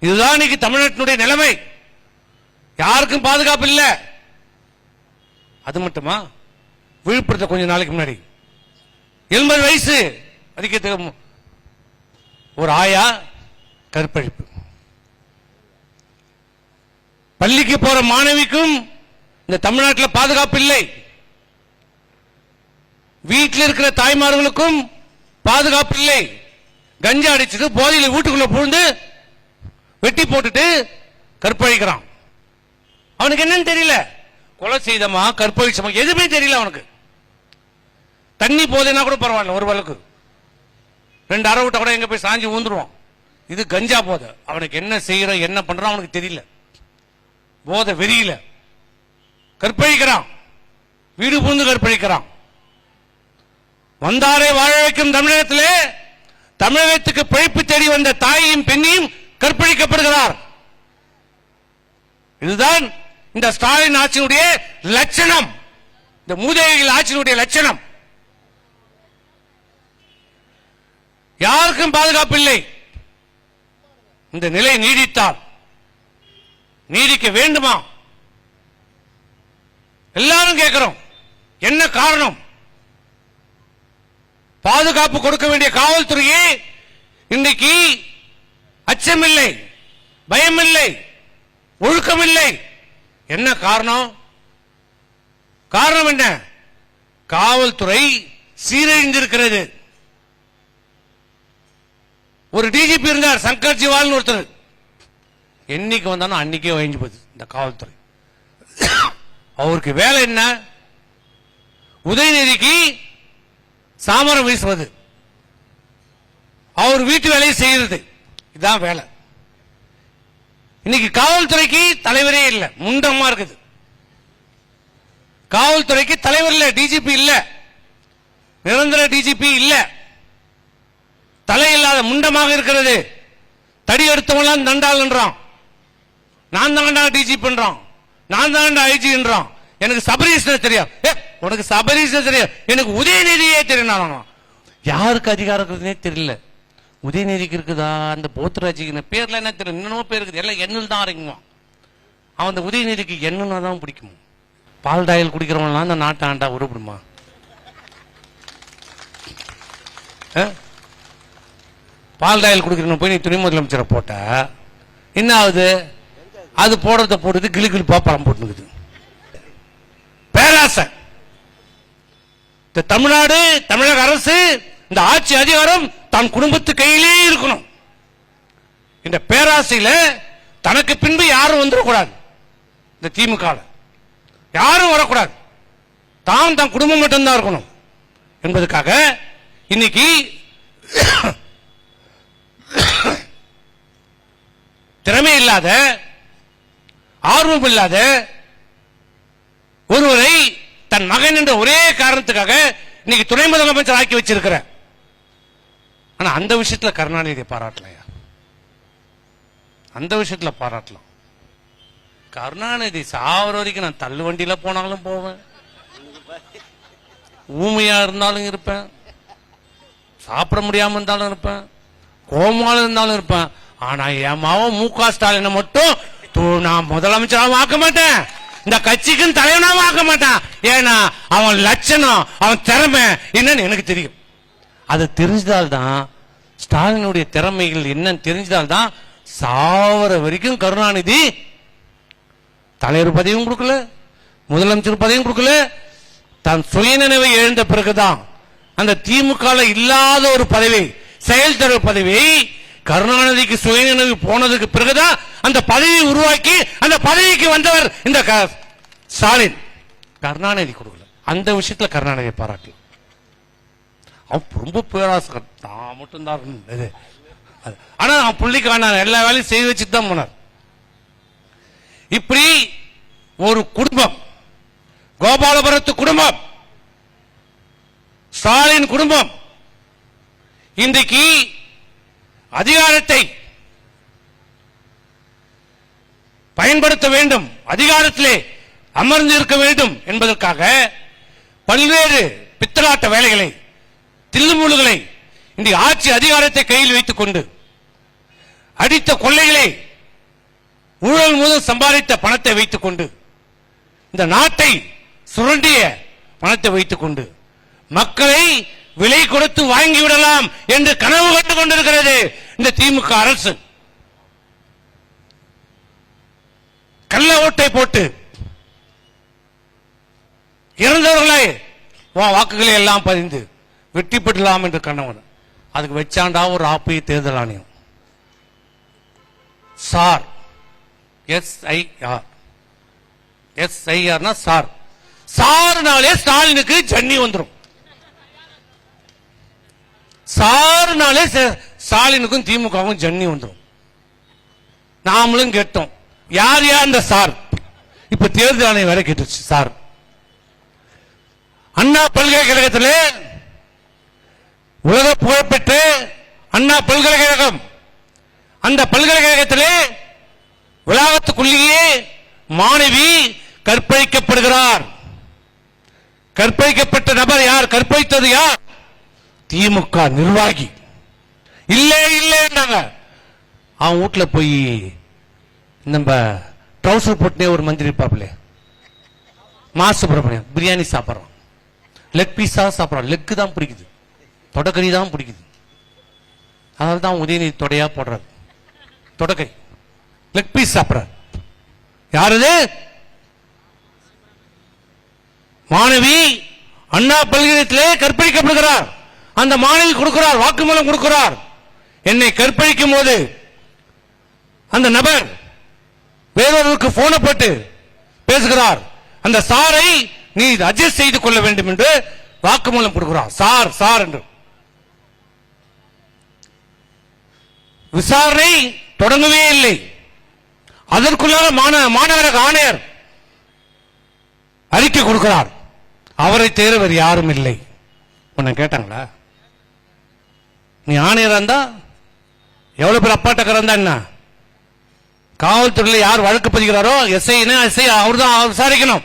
இதுதான் இன்னைக்கு தமிழ்நாட்டினுடைய நிலைமை. யாருக்கும் பாதுகாப்பு இல்ல. அது மட்டுமா, விழுப்புரத்தை கொஞ்ச நாளைக்கு முன்னாடி 80 வயசு அதிகத்துக்கு ஒரு ஆயா கற்பழிப்பு. பள்ளிக்கு போற மாணவிக்கும் இந்த தமிழ்நாட்டில் பாதுகாப்பு இல்லை. வீட்டில் இருக்கிற தாய்மார்களுக்கும் பாதுகாப்பு இல்லை. கஞ்சா அடிச்சுட்டு போதையில வீட்டுக்குள்ள புகுந்து வெட்டி போட்டுட்டு கற்பழிக்கிறான். அவனுக்கு என்னன்னு தெரியல, கொலை செய்தமா கற்பழிச்சமா எதுவுமே தெரியல அவனுக்கு. தண்ணி போதைன்னா கூட பரவாயில்ல, ஒரு வழக்கு 2 அரை விட்ட கூட எங்க போய் சாஞ்சி ஊந்துருவான். இது கஞ்சா போதை. அவனுக்கு என்ன செய்யற என்ன பண்றான் அவனுக்கு தெரியல. போதை வெறியில கற்பழிக்கிறான், வீடு பூந்து கற்பழிக்கிறான். வந்தாரை வாழ வைக்கும் தமிழகத்திலே தமிழகத்துக்கு பிழைப்பு தேடி வந்த தாயையும் பெண்ணையும் கற்பழிக்கப்படுகிறார். இதுதான் இந்த ஸ்டாலின் ஆட்சியினுடைய லட்சணம், இந்த மூதேவிகள் ஆட்சியினுடைய லட்சணம். யாருக்கும் பாதுகாப்பு இல்லை. இந்த நிலை நீடித்தால், நீடிக்க வேண்டுமா? எல்லாரும் கேட்கிறோம், என்ன காரணம்? பாதுகாப்பு கொடுக்க வேண்டிய காவல்துறையே இன்றைக்கு அச்சமில்லை, பயமில்லை, ஒழுக்கமில்லை. என்ன காரணம்? காரணம் என்ன? காவல்துறை சீரழிந்திருக்கிறது. ஒரு டிஜிபி இருந்தார், சங்கர் ஜிவால் ஒருத்தர். என்னைக்கு வந்தாலும் அன்னைக்கே வழிஞ்சு போகுது இந்த காவல்துறை. அவருக்கு வேலை என்ன? உதயநிதிக்கு சாமரம் வீசுவது, அவர் வீட்டு வேலையை செய்யறது, இதுதான் வேலை. இன்னைக்கு காவல்துறைக்கு தலைவரே இல்லை, முண்டமா இருக்குது. காவல்துறைக்கு தலைவர் இல்ல, டிஜிபி இல்ல, நிரந்தர டிஜிபி இல்ல, தலை இல்லாத முண்டமாக இருக்கிறது. தடி எடுத்தவங்களாம் தண்டாள்ன்றான், நான் தான்டா டிஜிபி பண்றான், நான் தான்டா ஐஜி என்றான். எனக்கு சபரீஷன் தெரியும், உனக்கு சபரீஷன் தெரியும், எனக்கு உதயநிதியே தெரியும். யாருக்கு அதிகாரம் இருக்குதுன்னே தெரியல. உதயநிதிக்கு இருக்குதா, அந்த போத்ராஜிக்கு பேர்ல என்ன தெரியும், என்னென்னமோ பேர் இருக்குது, எல்லாம் எண்ணில் தான் இறங்குவான். அவன் அந்த உதயநிதிக்கு எண்ணுன்னா தான் பிடிக்கும். பால் டாயில் குடிக்கிறவங்களாம் அந்த நாட்டை ஆண்டா உருப்படுமா? பால் டாயில் குடிக்கிறவங்க போய் நீ துணை முதலமைச்சரை போட்ட என்ன ஆகுது? அது போடுறத போடுறது கிளி கிளிப்பா பழம் போட்டுக்குது. பேராசை. இந்த தமிழ்நாடு, தமிழக அரசு, இந்த ஆட்சி அதிகாரம் தன் குடும்பத்து கையிலே இருக்கணும். இந்த பேராசையில தனக்கு பின்பு யாரும் வந்துடக்கூடாது. இந்த திமுக யாரும் வரக்கூடாது, தான் தன் குடும்பம் மட்டும்தான் இருக்கணும் என்பதற்காக இன்னைக்கு திறமை இல்லாத, ஆர்வம் இல்லாத ஒருவரை தன் மகன் என்ற ஒரே காரணத்துக்காக இன்னைக்கு துணை முதலமைச்சர் ஆக்கி வச்சிருக்கிற. ஆனா அந்த விஷயத்துல கருணாநிதியை பாராட்டலையா? அந்த விஷயத்துல பாராட்டலாம். கருணாநிதி சாவர வரைக்கும் நான் தள்ளு வண்டியில போனாலும் போவேன், ஊமையா இருந்தாலும் இருப்பேன், சாப்பிட முடியாம இருந்தாலும் இருப்பேன், கோமால இருந்தாலும் இருப்பேன். ஆனா என் மாவன் மு.க. ஸ்டாலினை மட்டும் நான் முதலமைச்சராகவும் ஆக்க மாட்டேன், இந்த கட்சிக்கும் தலைவனாகவும் ஆக்க மாட்டான். ஏன்னா அவன் லட்சணம், அவன் திறமை என்னன்னு எனக்கு தெரியும். அது தெரிஞ்சதால்தான், ஸ்டாலினுடைய திறமைகள் என்னன்னு தெரிஞ்சதால்தான் சாவர வரைக்கும் கருணாநிதி தலைவர் பதவியும் கொடுக்கல, முதலமைச்சர் பதவியும் கொடுக்கல. தன் சுயநினைவை எழுந்த பிறகுதான் அந்த திமுக இல்லாத ஒரு பதவி, செயல் தலைவர் பதவியை கருணாநிதிக்கு சுயநினைவு போனதுக்கு பிறகுதான் அந்த பதவியை உருவாக்கி அந்த பதவிக்கு வந்தவர் இந்த ஸ்டாலின். கருணாநிதி கொடுக்கல. அந்த விஷயத்துல கருணாநிதியை பாராட்டலாம். அவன் ரொம்ப பேராசை, நான் மட்டும்தான் ஆனா அவன் புள்ளிக்கான எல்லா வேலையும் செய்து வச்சுட்டு தான் போனார். இப்படி ஒரு குடும்பம், கோபாலபுரத்து குடும்பம், ஸ்டாலின் குடும்பம் இன்றைக்கு அதிகாரத்தை பயன்படுத்த வேண்டும், அதிகாரத்திலே அமர்ந்து இருக்க வேண்டும் என்பதற்காக பல்வேறு பித்தலாட்ட வேலைகளை, தில்லுமுழுகளை, இந்த ஆட்சி அதிகாரத்தை கையில் வைத்துக் கொண்டு அடித்த கொள்ளைகளை, ஊழல் மூலம் சம்பாதித்த பணத்தை வைத்துக் கொண்டு, இந்த நாட்டை சுரண்டிய பணத்தை வைத்துக் கொண்டு மக்களை விலை கொடுத்து வாங்கிவிடலாம் என்று கனவு கண்டு கொண்டிருக்கிறது இந்த திமுக அரசு. கள்ள ஓட்டை போட்டு இறந்தவர்களை வாக்குகளை எல்லாம் பதிந்து வெற்றி பெற்றலாம் என்று கனவு. அதுக்கு வச்சாண்டா ஒரு ஆப்பிய தேர்தல் ஆணையம். சார், SIR சார், சார்னாலே ஸ்டாலினுக்கு ஜன்னி வந்துடும். சார்னாலே ஸ்டாலினுக்கும் திமுகவும் ஜன்னி வந்துடும். நாமளும் கேட்டோம், யார் யார் இந்த சார்? இப்ப தேர்தல் ஆணையம் வேற கேட்டுச்சு. சார், அண்ணா பல்கலைக்கழகத்தில் உலக புகழ்பெற்ற அண்ணா பல்கலைக்கழகம், அந்த பல்கலைக்கழகத்திலே வளாகத்துக்குள்ளேயே மாணவி கற்பழிக்கப்படுகிறார். கற்பழிக்கப்பட்ட நபர் யார்? கற்பழித்தது யார்? திமுக நிர்வாகி. இல்லை இல்லை என்றாங்க. அவன் வீட்டுல போய் நம்ம ட்ரௌசர் போட்டுனே ஒரு மந்திரி இருப்பாப்ல, மா சுப்பிரமணியம், பிரியாணி சாப்பிட்றான், லெக் பீஸா சாப்பிட்றான். லெக்கு தான் பிடிக்குது, தொடக்கறி தான் பிடிக்குது. அதனால தான் உதயநிதி தொடையா போடுறாரு. தொடக்கை லெக் பீஸ் சாப்பிட்றார். யாரது? மாணவி அண்ணா பல்கலைக்கழகத்திலே கற்பழிக்கப்படுகிறார். அந்த மாணவி கொடுக்கிறார், வாக்குமூலம் கொடுக்கிறார். என்னை கற்பழிக்கும் போது அந்த நபர் வேறொருவருக்கு போனை போட்டு பேசுகிறார். அந்த சாரை நீ அட்ஜஸ்ட் செய்து கொள்ள வேண்டும் என்று வாக்குமூலம் கொடுக்கிறார். சார் சார் என்று. விசாரணை தொடங்கவே இல்லை. அதற்குள்ளாக மாநகர ஆணையர் அறிக்கை கொடுக்கிறார். அவரை தேர வேறு யாரும் இல்லை. உன்னை கேட்டாங்களா? நீ ஆணையர் இருந்தா எவ்வளவு பேர் அப்பாட்டக்கர் இருந்தா என்ன? காவல்துறையில் யார் வழக்கு பதிகிறாரோ எஸ்ஐ அவர் தான் விசாரிக்கணும்.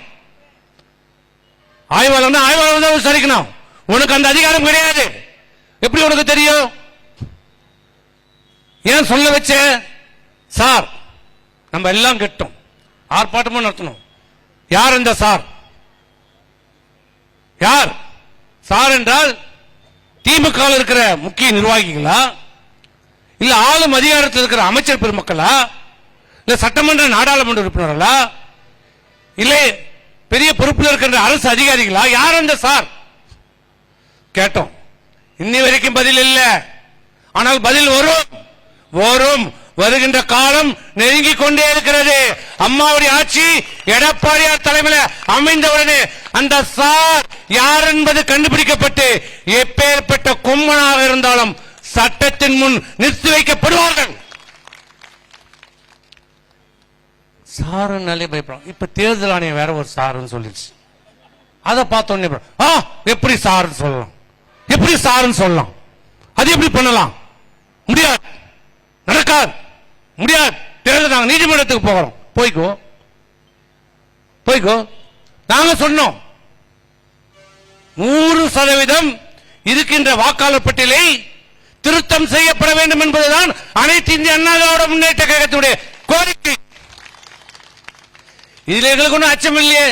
ஆய்வாளர் ஆய்வாளர் தான் விசாரிக்கணும். உனக்கு அந்த அதிகாரம் கிடையாது. எப்படி உனக்கு தெரியும்? ஏன் சொல்ல வச்ச? சார், நம்ம எல்லாம் கேட்டோம், ஆர்ப்பாட்டமும் நடத்தணும். யார் இந்த சார்? யார் சார் என்றால் திமுக இருக்கிற முக்கிய நிர்வாகிகளா, இல்ல ஆளும் அதிகாரத்தில் இருக்கிற அமைச்சர் பெருமக்களா, இல்ல சட்டமன்ற நாடாளுமன்ற உறுப்பினர்களா, இல்ல பெரிய பொறுப்பில் இருக்கின்ற அரசு அதிகாரிகளா? யார் அந்த சார்? கேட்டோம். இன்னி வரைக்கும் பதில் இல்லை. ஆனால் பதில் வரும் வரும். வருகின்ற காலம் நெருங்கிக் கொண்டே இருக்கிறது. அம்மாவுடைய ஆட்சி எடப்பாடியார் தலைமையில் அமைந்தவுடனே அந்த சார் யார் என்பது கண்டுபிடிக்கப்பட்டு எப்பேற்பட்ட கொம்மனாக இருந்தாலும் சட்டத்தின் முன் நிறுத்தி வைக்கப்படுவார்கள். சாருன்னாலே பயப்படும். இப்ப தேர்தல் ஆணையம் வேற ஒரு சாருன்னு சொல்லிடுச்சு. அதை பார்த்தோன்னே எப்படி சாருன்னு சொல்லலாம்? எப்படி சாருன்னு சொல்லலாம்? அது எப்படி பண்ணலாம்? முடியாது, நடக்காது, முடியாது. தேர்தல் நாங்கள் நீதிமன்றத்துக்கு போகிறோம். போய்க்கோ போய்க்கோ. நாங்க சொன்னோம் 100% இருக்கின்ற வாக்காளர் பட்டியலை திருத்தம் செய்யப்பட வேண்டும் என்பதுதான் அனைத்து இந்திய அண்ணா திராவிட முன்னேற்ற கழகத்துடைய கோரிக்கை. இதுல எங்களுக்கு ஒன்றும் அச்சம் இல்லையே,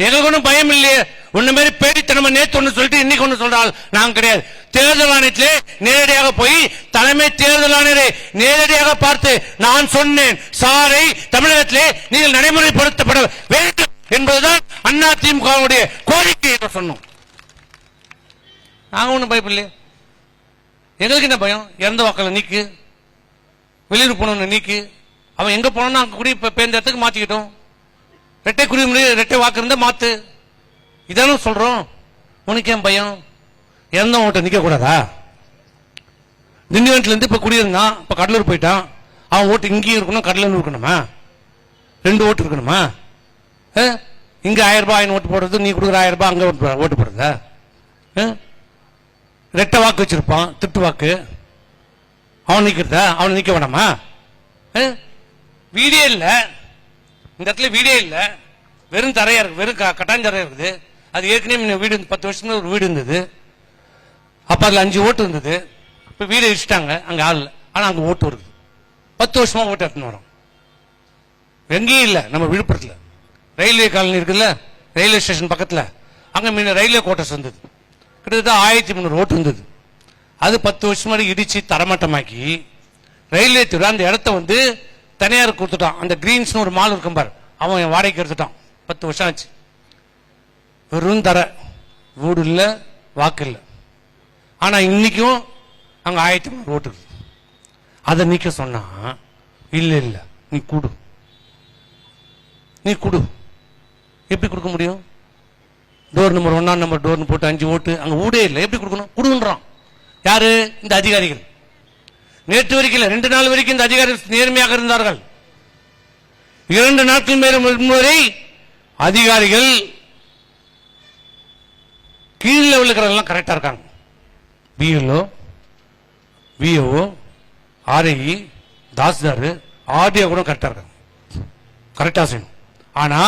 எங்களுக்கு ஒன்றும் பயம் இல்லையே. ஒண்ணு மாதிரி பேடித்தனமா நேற்று ஒண்ணு சொல்லிட்டு இன்னைக்கு ஒண்ணு சொல்றால் நாங்க கிடையாது. தேர்தல் ஆணையத்திலே நேரடியாக போய் தலைமை தேர்தல் ஆணையரை நேரடியாக பார்த்து நான் சொன்னேன், சாரை தமிழகத்திலே நீங்கள் நடைமுறைப்படுத்தப்பட வேண்டும் என்பதுதான் அண்ணா திமுகவுடைய கோரிக்கை என்று சொன்னோம். நாங்க ஒன்றும் பயப்படலையே. எங்களுக்கு என்ன பயம்? இறந்த வாக்களை நீக்கு, வெளியூர் போனவன நீக்கு, அவன் எங்க போனா அங்க குடி பேர்ந்த இடத்துக்கு மாத்திக்கிட்டோம். ரெட்டை குடிமுறை ரெட்டை வாக்கு இருந்தா மாத்து, இதானே சொல்றோம். உனக்கு ஏன் பயம்? இறந்த ஓட்ட நிக்க கூடாதா? திண்டிவன வெளிநாட்டுல இருந்து இப்ப குடியிருந்தான், இப்ப கடலூர் போயிட்டான். அவன் ஓட்டு இங்கேயும் இருக்கணும், கடலூர் இருக்கணுமா? 2 ஓட்டு இருக்கணுமா? இங்க 1000 ரூபாய் ஓட்டு போடுறது, நீ கொடுக்குற 1000 ரூபாய் அங்க ஓட்டு போடுறதா? ரெட்டை வாக்கு வச்சிருப்பான், திட்டு வாக்கு. அவன் நிக்கிறதா? அவன் நிக்க வேணாமா? வீடே இல்ல இந்த இடத்துல, வீடே இல்ல, வெறும் தரையா இருக்கு, வெறும் கட்டாஞ்சரையா இருக்குது. அது ஏற்கனவே வீடு 10 வருஷத்துல ஒரு வீடு இருந்தது. அப்ப அதுல 5 ஓட்டு இருந்தது. இப்ப வீடு இடிச்சிட்டாங்க, அங்க ஆள் இல்லை, ஆனா அங்க ஓட்டு வருது. 10 வருஷமா ஓட்டு எடுத்துன்னு வரோம். எங்கேயும் இல்ல. நம்ம விழுப்புரத்துல ரயில்வே காலனி இருக்குல்ல, ரயில்வே ஸ்டேஷன் பக்கத்துல, அங்க முன்ன ரயில்வே கோட்டர்ஸ் இருந்தது. கிட்டத்தட்ட 1300 ஓட்டு இருந்தது. அது 10 வருஷம் வரை இடிச்சு தரமட்டமாக்கி ரயில்வே துறை அந்த இடத்த வந்து தனியார் கொடுத்துட்டான். அந்த கிரீன்ஸ் ஒரு மால் இருக்கும் பாரு, அவன் வாடகைக்கு எடுத்துட்டான். 10 வருஷம் ஆச்சு. வெறும் தர, வீடு இல்ல, வாக்கு இல்ல. ஆனா இன்னைக்கும் அங்க 1300 ஓட்டு இருக்கு. அதை நீக்க சொன்னா இல்ல இல்ல நீ கொடு, நீ கொடு. எப்படி கொடுக்க முடியும்? டோர் நம்பர் 1 நம்பர் டோர்னு போட்டு 5 ஓட்டு, அங்க ஊடே இல்லை. எப்படி கொடுக்கணும்? கொடுன்றான். யாரு? இந்த அதிகாரிகள். நேற்று வரைக்கும் 2 நாள் வரைக்கும் இந்த அதிகாரிகள் நேர்மையாக இருந்தார்கள். 2 நாட்கள் முறை அதிகாரிகள் கீழ் லெவலில் இருக்கிறவங்க கரெக்டா இருக்காங்க. பிஎல்ஓ, விஓ, ஆர்ஐ, தாஸ்தார், ஆர்டிஓ கூட கரெக்டா இருக்காங்க. கரெக்டா செய்யணும். ஆனா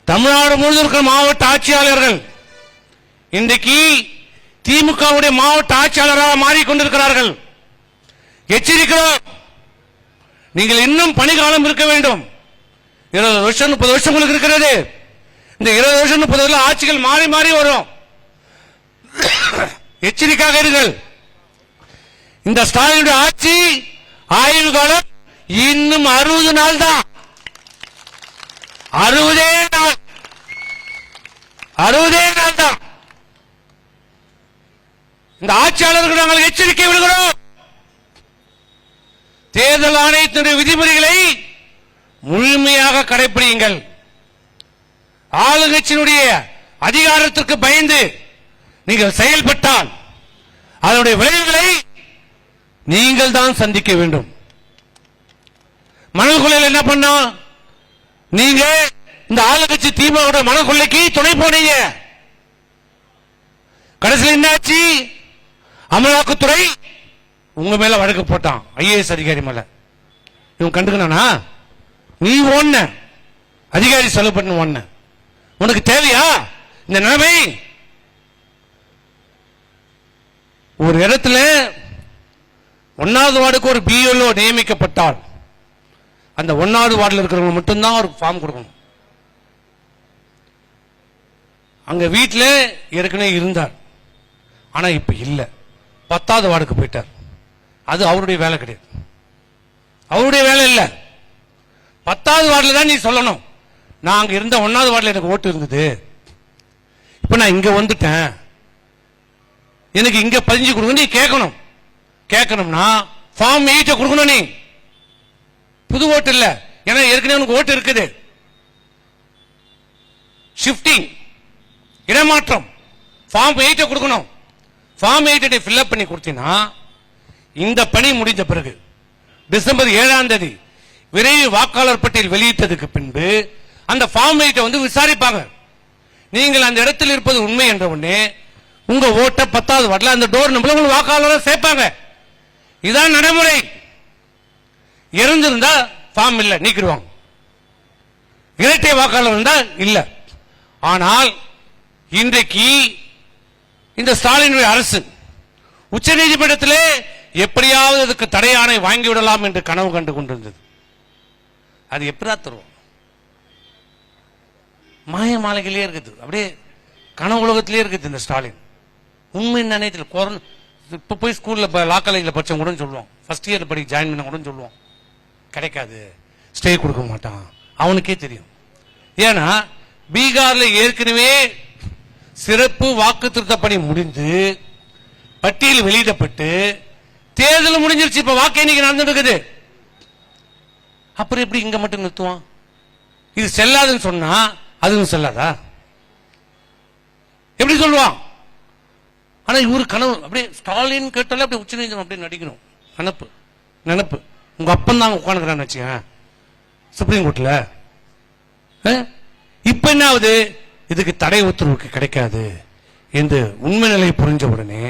தமிழ்நாடு முழுவதும் இருக்கிற மாவட்ட ஆட்சியாளர்கள் இன்றைக்கு திமுகவுடைய மாவட்ட ஆட்சியாளராக மாறிக்கொண்டிருக்கிறார்கள். எச்சரிக்கிறோம், நீங்கள் இன்னும் பணிகாலம் இருக்க வேண்டும். 20 வருஷம் 30 வருஷம் உங்களுக்கு இருக்கிறது. இந்த 20 வருஷம் 30 வருஷம் ஆட்சிகள் மாறி மாறி வரும். எச்சரிக்கையாக இருங்கள். இந்த ஸ்டாலினுடைய ஆட்சி ஆய்வு காலம் இன்னும் 60 நாள் தான். 60 நாள், 60 நாள் தான். இந்த ஆட்சியாளர்கள் நாங்கள் எச்சரிக்கை விடுகிறோம். தேர்தல் ஆணையத்தினுடைய விதிமுறைகளை முழுமையாக கடைபிடியுங்கள். ஆளுங்கட்சியினுடைய அதிகாரத்திற்கு பயந்து நீங்கள் செயல்பட்டால் அதனுடைய விளைவுகளை நீங்கள் தான் சந்திக்க வேண்டும். மணல் கொள்ளையில் என்ன பண்ணா? நீங்க இந்த ஆளுங்கட்சி திமுக மணல் கொள்ளைக்கு துணை போனீங்க. கடைசியில் என்னாச்சு? அமலாக்கத்துறை உங்க மேல வழக்கு போட்டான், ஐஏஎஸ் அதிகாரி மேல. இவன் கண்டுக்கணா? நீ ஒண்ண அதிகாரி செலவு பண்ண ஒண்ண, உனக்கு தேவையா இந்த நிலைமை? ஒரு இடத்துல 1வது வார்டுக்கு ஒரு பிஎல்ஓ நியமிக்கப்பட்டால் அந்த 1வது வார்டில் இருக்கிறவங்க மட்டும்தான் ஒரு ஃபார்ம் கொடுக்கணும். அங்க வீட்டில் ஏற்கனவே இருந்தார், ஆனா இப்ப இல்ல, 10வது வார்டுக்கு போயிட்டார். அது அவருடைய வேலை கிடையாது, அவருடைய வேலை இல்ல. 10வது வார்டில் தான் நீ சொல்லணும், நான் அங்க இருந்த 1வது வார்டில் எனக்கு ஓட்டு இருந்தது, இப்ப நான் இங்க வந்துட்டேன், எனக்கு இங்க பதிஞ்சு கொடுங்க நீ கேட்கணும். கேட்கணும்னா ஃபார்ம் 8 கொடுக்கணும். நீ புது ஓட்டு இல்ல, ஏன்னா ஏற்கனவே உனக்கு ஓட்டு இருக்குது. ஷிஃப்டிங், இடமாற்றம், ஃபார்ம் 8 கொடுக்கணும். ஃபார்ம் 8 ஃபில்அப் பண்ணி கொடுத்தீங்கன்னா இந்த பணி முடிந்த பிறகு டிசம்பர் 7ஆம் தேதி விரைவு வாக்காளர் பட்டியல் வெளியிட்டதுக்கு பின்பு அந்த ஃபார்ம் 8 வந்து விசாரிப்பாங்க. நீங்கள் அந்த இடத்தில் இருப்பது உண்மை என்ற உடனே உங்க ஓட்ட 10வது வார்டில் அந்த டோர் நம்பர்ல உங்களுக்கு வாக்காளர் சேர்ப்பாங்க. இதான் நடைமுறை. இருந்திருந்தா ஃபார்ம் இல்ல நீக்கிடுவாங்க, இரட்டை வாக்காளர் இருந்தா இல்ல. ஆனால் இன்றைக்கு இந்த ஸ்டாலின் அரசு உச்ச நீதிமன்றத்திலே எப்படியாவது அதுக்கு தடை ஆணை வாங்கிவிடலாம் என்று கனவு கண்டு கொண்டிருந்தது. அது எப்படா தருவோம்? மாய மாலைகளே இருக்குது, அப்படியே கனவு உலகத்திலே இருக்குது இந்த ஸ்டாலின். உண்மை நினைத்துல இப்ப போய் ஸ்கூல்ல லா காலேஜில் படிச்சவங்க கூட சொல்லுவோம், ஃபர்ஸ்ட் இயர் படி ஜாயின் பண்ண கூட சொல்லுவோம், கிடைக்காது, ஸ்டே கொடுக்க மாட்டான், அவனுக்கே தெரியும். ஏன்னா பீகார்ல ஏற்கனவே சிறப்பு வாக்கு திருத்த பணி முடிந்து பட்டியல் வெளியிடப்பட்டு தேர்தல் முடிஞ்சிருச்சு, இப்ப வாக்கு எண்ணிக்கை நடந்துட்டு இருக்குது. அப்புறம் எப்படி இங்க மட்டும் நிறுத்துவான்? இது செல்லாதுன்னு சொன்னா அதுவும் செல்லாதா? எப்படி சொல்லுவான்? ஆனா இவரு கனவு அப்படியே ஸ்டாலின் கேட்டாலே அப்படியே உச்ச நீதிமன்றம் அப்படியே நடிக்கணும். நினப்பு நினப்பு. உங்க அப்பன் தான் உட்காந்துக்கிறான்னு வச்சுங்க சுப்ரீம் கோர்ட்ல. இப்ப என்ன ஆகுது? இதுக்கு தடை உத்தரவுக்கு கிடைக்காது என்று உண்மை நிலை புரிஞ்ச உடனே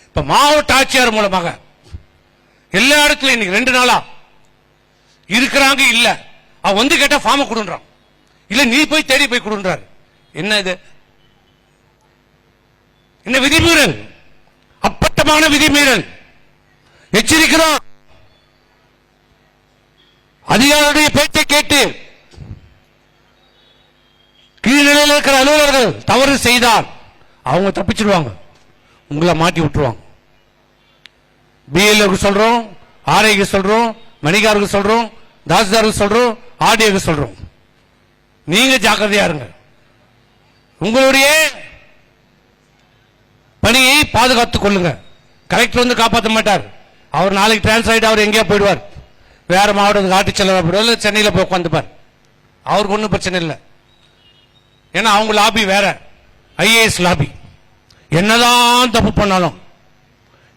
இப்ப மாவட்ட ஆட்சியாளர் மூலமாக எல்லா இடத்துலயும் இன்னைக்கு 2 நாளா இருக்கிறாங்க. இல்ல அவ வந்து கேட்டா ஃபார்ம் கொடுன்றான், இல்ல நீ போய் தேடி போய் கொடுன்றாரு. என்ன இது? என்ன விதிமீறல்? அப்பட்டமான விதிமீறல். எச்சரிக்கிறோம். அதிகாரியுடைய பேச்சை கேட்டு கீழ்நிலையில் இருக்கிற அலுவலர்கள் தவறு செய்தால் அவங்க தப்பிச்சிடுவாங்க, உங்களை மாட்டி விட்டுருவாங்க. பிஎல்ஓக்கு சொல்றோம், ஆர்ஐக்கு சொல்றோம், மணிகாருக்கு சொல்றோம், தாசில்தாருக்கு சொல்றோம், ஆர்டிஓக்கு சொல்றோம். நீங்க ஜாக்கிரதையா இருங்க. உங்களுடைய பணியை பாதுகாத்துக் கொள்ளுங்க. கலெக்டர் வந்து காப்பாற்ற மாட்டார். அவர் நாளைக்கு டிரான்ஸ்ஃபர் ஆகிட்டு அவர் எங்கேயா போயிடுவார், வேற மாவட்டத்துக்கு ஆட்சி செலவாக போயிடுவார், சென்னையில் போய் உட்காந்துப்பார். அவருக்கு ஒன்றும் பிரச்சனை இல்லை. ஏன்னா அவங்க லாபி வேற, ஐஏஎஸ் லாபி. என்னதான் தப்பு பண்ணாலும்,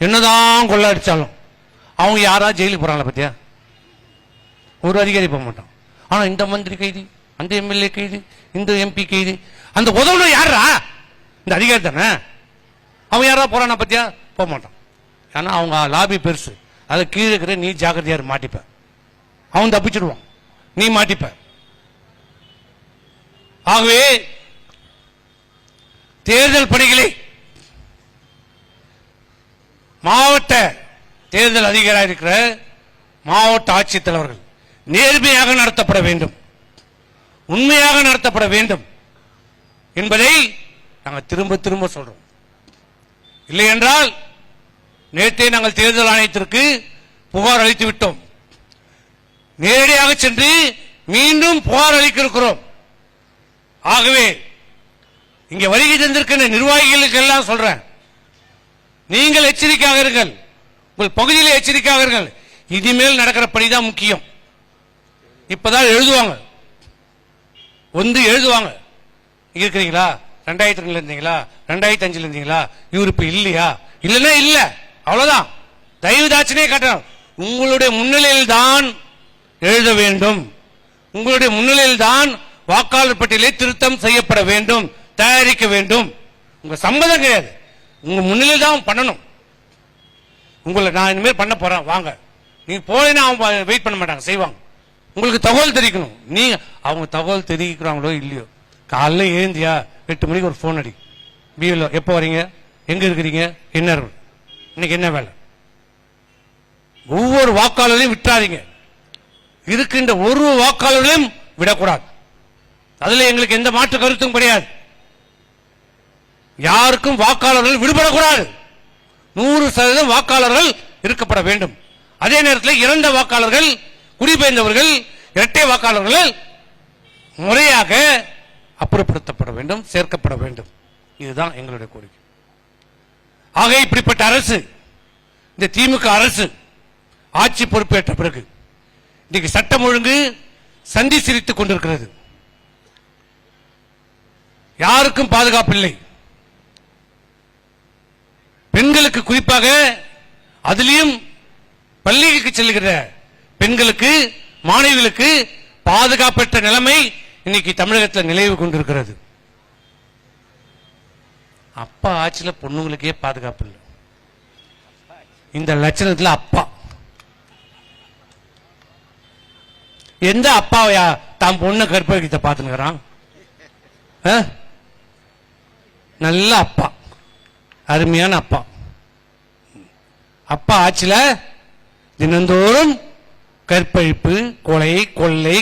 என்னதான் கொள்ள அடிச்சாலும் அவங்க யாரா ஜெயிலுக்கு போறாங்களா பத்தியா? ஒரு அதிகாரி போக மாட்டான். ஆனா இந்த மந்திரி கைதி, அந்த எம்எல்ஏ கைதி, இந்த எம்பி கைதி, அந்த உதவுல யாரா? இந்த அதிகாரி தானே. அவன் யாரா போறானா பத்தியா? போக மாட்டான். ஏன்னா அவங்க லாபி பெருசு. அதை கீழே இருக்கிற நீ ஜாக்கிரதையா மாட்டிப்ப. அவன் தப்பிச்சிடுவான், நீ மாட்டிப்ப. ஆகவே தேர்தல் பணிகளை மாவட்ட தேர்தல் அதிகாரியாக இருக்கிற மாவட்ட ஆட்சித்தலைவர்கள் நேர்மையாக நடத்தப்பட வேண்டும், உண்மையாக நடத்தப்பட வேண்டும் என்பதை நாங்கள் திரும்ப திரும்ப சொல்றோம். இல்லை என்றால் நேற்றே நாங்கள் தேர்தல் ஆணையத்திற்கு புகார் அளித்து விட்டோம். நேரடியாக சென்று மீண்டும் புகார் அளிக்க இருக்கிறோம். ஆகவே இங்கே வருகை தந்திருக்கிற நிர்வாகிகளுக்கு எல்லாம் சொல்றேன், நீங்கள் எச்சரிக்கையாக இருங்கள், உங்கள் பகுதியில் எச்சரிக்கையாக இருங்கள். இனிமேல் நடக்கிற பணிதான் முக்கியம். இப்பதான் எழுதுவாங்க, வந்து எழுதுவாங்க. இருக்கிறீங்களா, 2002 இருந்தீங்களா, 2005 இருந்தீங்களா, இவர் இப்ப இல்லையா, இல்லன்னா இல்ல, அவ்வளவுதான். தயவு தாட்சணையே காட்டணும். உங்களுடைய முன்னிலையில் தான் எழுத வேண்டும், உங்களுடைய முன்னிலையில் தான் வாக்காளர் பட்டியலை திருத்தம் செய்யப்பட வேண்டும், தயாரிக்க வேண்டும். உங்க சம்மதம் கிடையாது, உங்க முன்னிலையில் தான் பண்ணணும். உங்களை நான் இனிமேல் பண்ண போறேன் வாங்க, நீங்க போலேன்னா அவங்க வெயிட் பண்ண மாட்டாங்க, செய்வாங்க. உங்களுக்கு தகவல் தெரிவிக்கணும். நீ அவங்க தகவல் தெரிவிக்கிறாங்களோ இல்லையோ, காலைல ஏந்தியா 8 மணிக்கு ஒரு போன் அடி, பிஎல்ஓ எப்போ வரீங்க, எங்க இருக்கிறீங்க, என்ன இன்னைக்கு என்ன வேலை. ஒவ்வொரு வாக்காளரையும் விட்டுறாதீங்க. இருக்கின்ற ஒரு வாக்காளர்களையும் விடக்கூடாது. அதுல எங்களுக்கு எந்த மாற்று கருத்தும் கிடையாது. யாருக்கும் வாக்காளர்கள் விடுபடக்கூடாது. 100% வாக்காளர்கள் இருக்கப்பட வேண்டும். அதே நேரத்தில் இறந்த வாக்காளர்கள், குடிபெயர்ந்தவர்கள், இரட்டை வாக்காளர்கள் முறையாக அப்புறப்படுத்தப்பட வேண்டும், சேர்க்கப்பட வேண்டும். இதுதான் எங்களுடைய கோரிக்கை. ஆக இப்படிப்பட்ட அரசு, இந்த திமுக அரசு ஆட்சி பொறுப்பேற்ற பிறகு இன்னைக்கு சட்டம் ஒழுங்கு சந்தி சிரித்துக் கொண்டிருக்கிறது. யாருக்கும் பாதுகாப்பில்லை. பெண்களுக்கு குறிப்பாக, அதிலையும் பள்ளிக்கு செல்கிற பெண்களுக்கு, மாணவிகளுக்கு பாதுகாப்பற்ற நிலைமை இன்னைக்கு தமிழகத்தில் நிலவு கொண்டிருக்கிறது. அப்பா ஆட்சியில பொண்ணுங்களுக்கே பாதுகாப்பு இல்லை. இந்த லட்சணத்துல அப்பா, எந்த அப்பாவையா தான் பொண்ணு கற்பழித்த பார்த்துக்கிறான்? நல்ல அப்பா, அருமையான அப்பா. அப்பா ஆட்சியில தினந்தோறும் கற்பழிப்பு, கொலை, கொள்ளை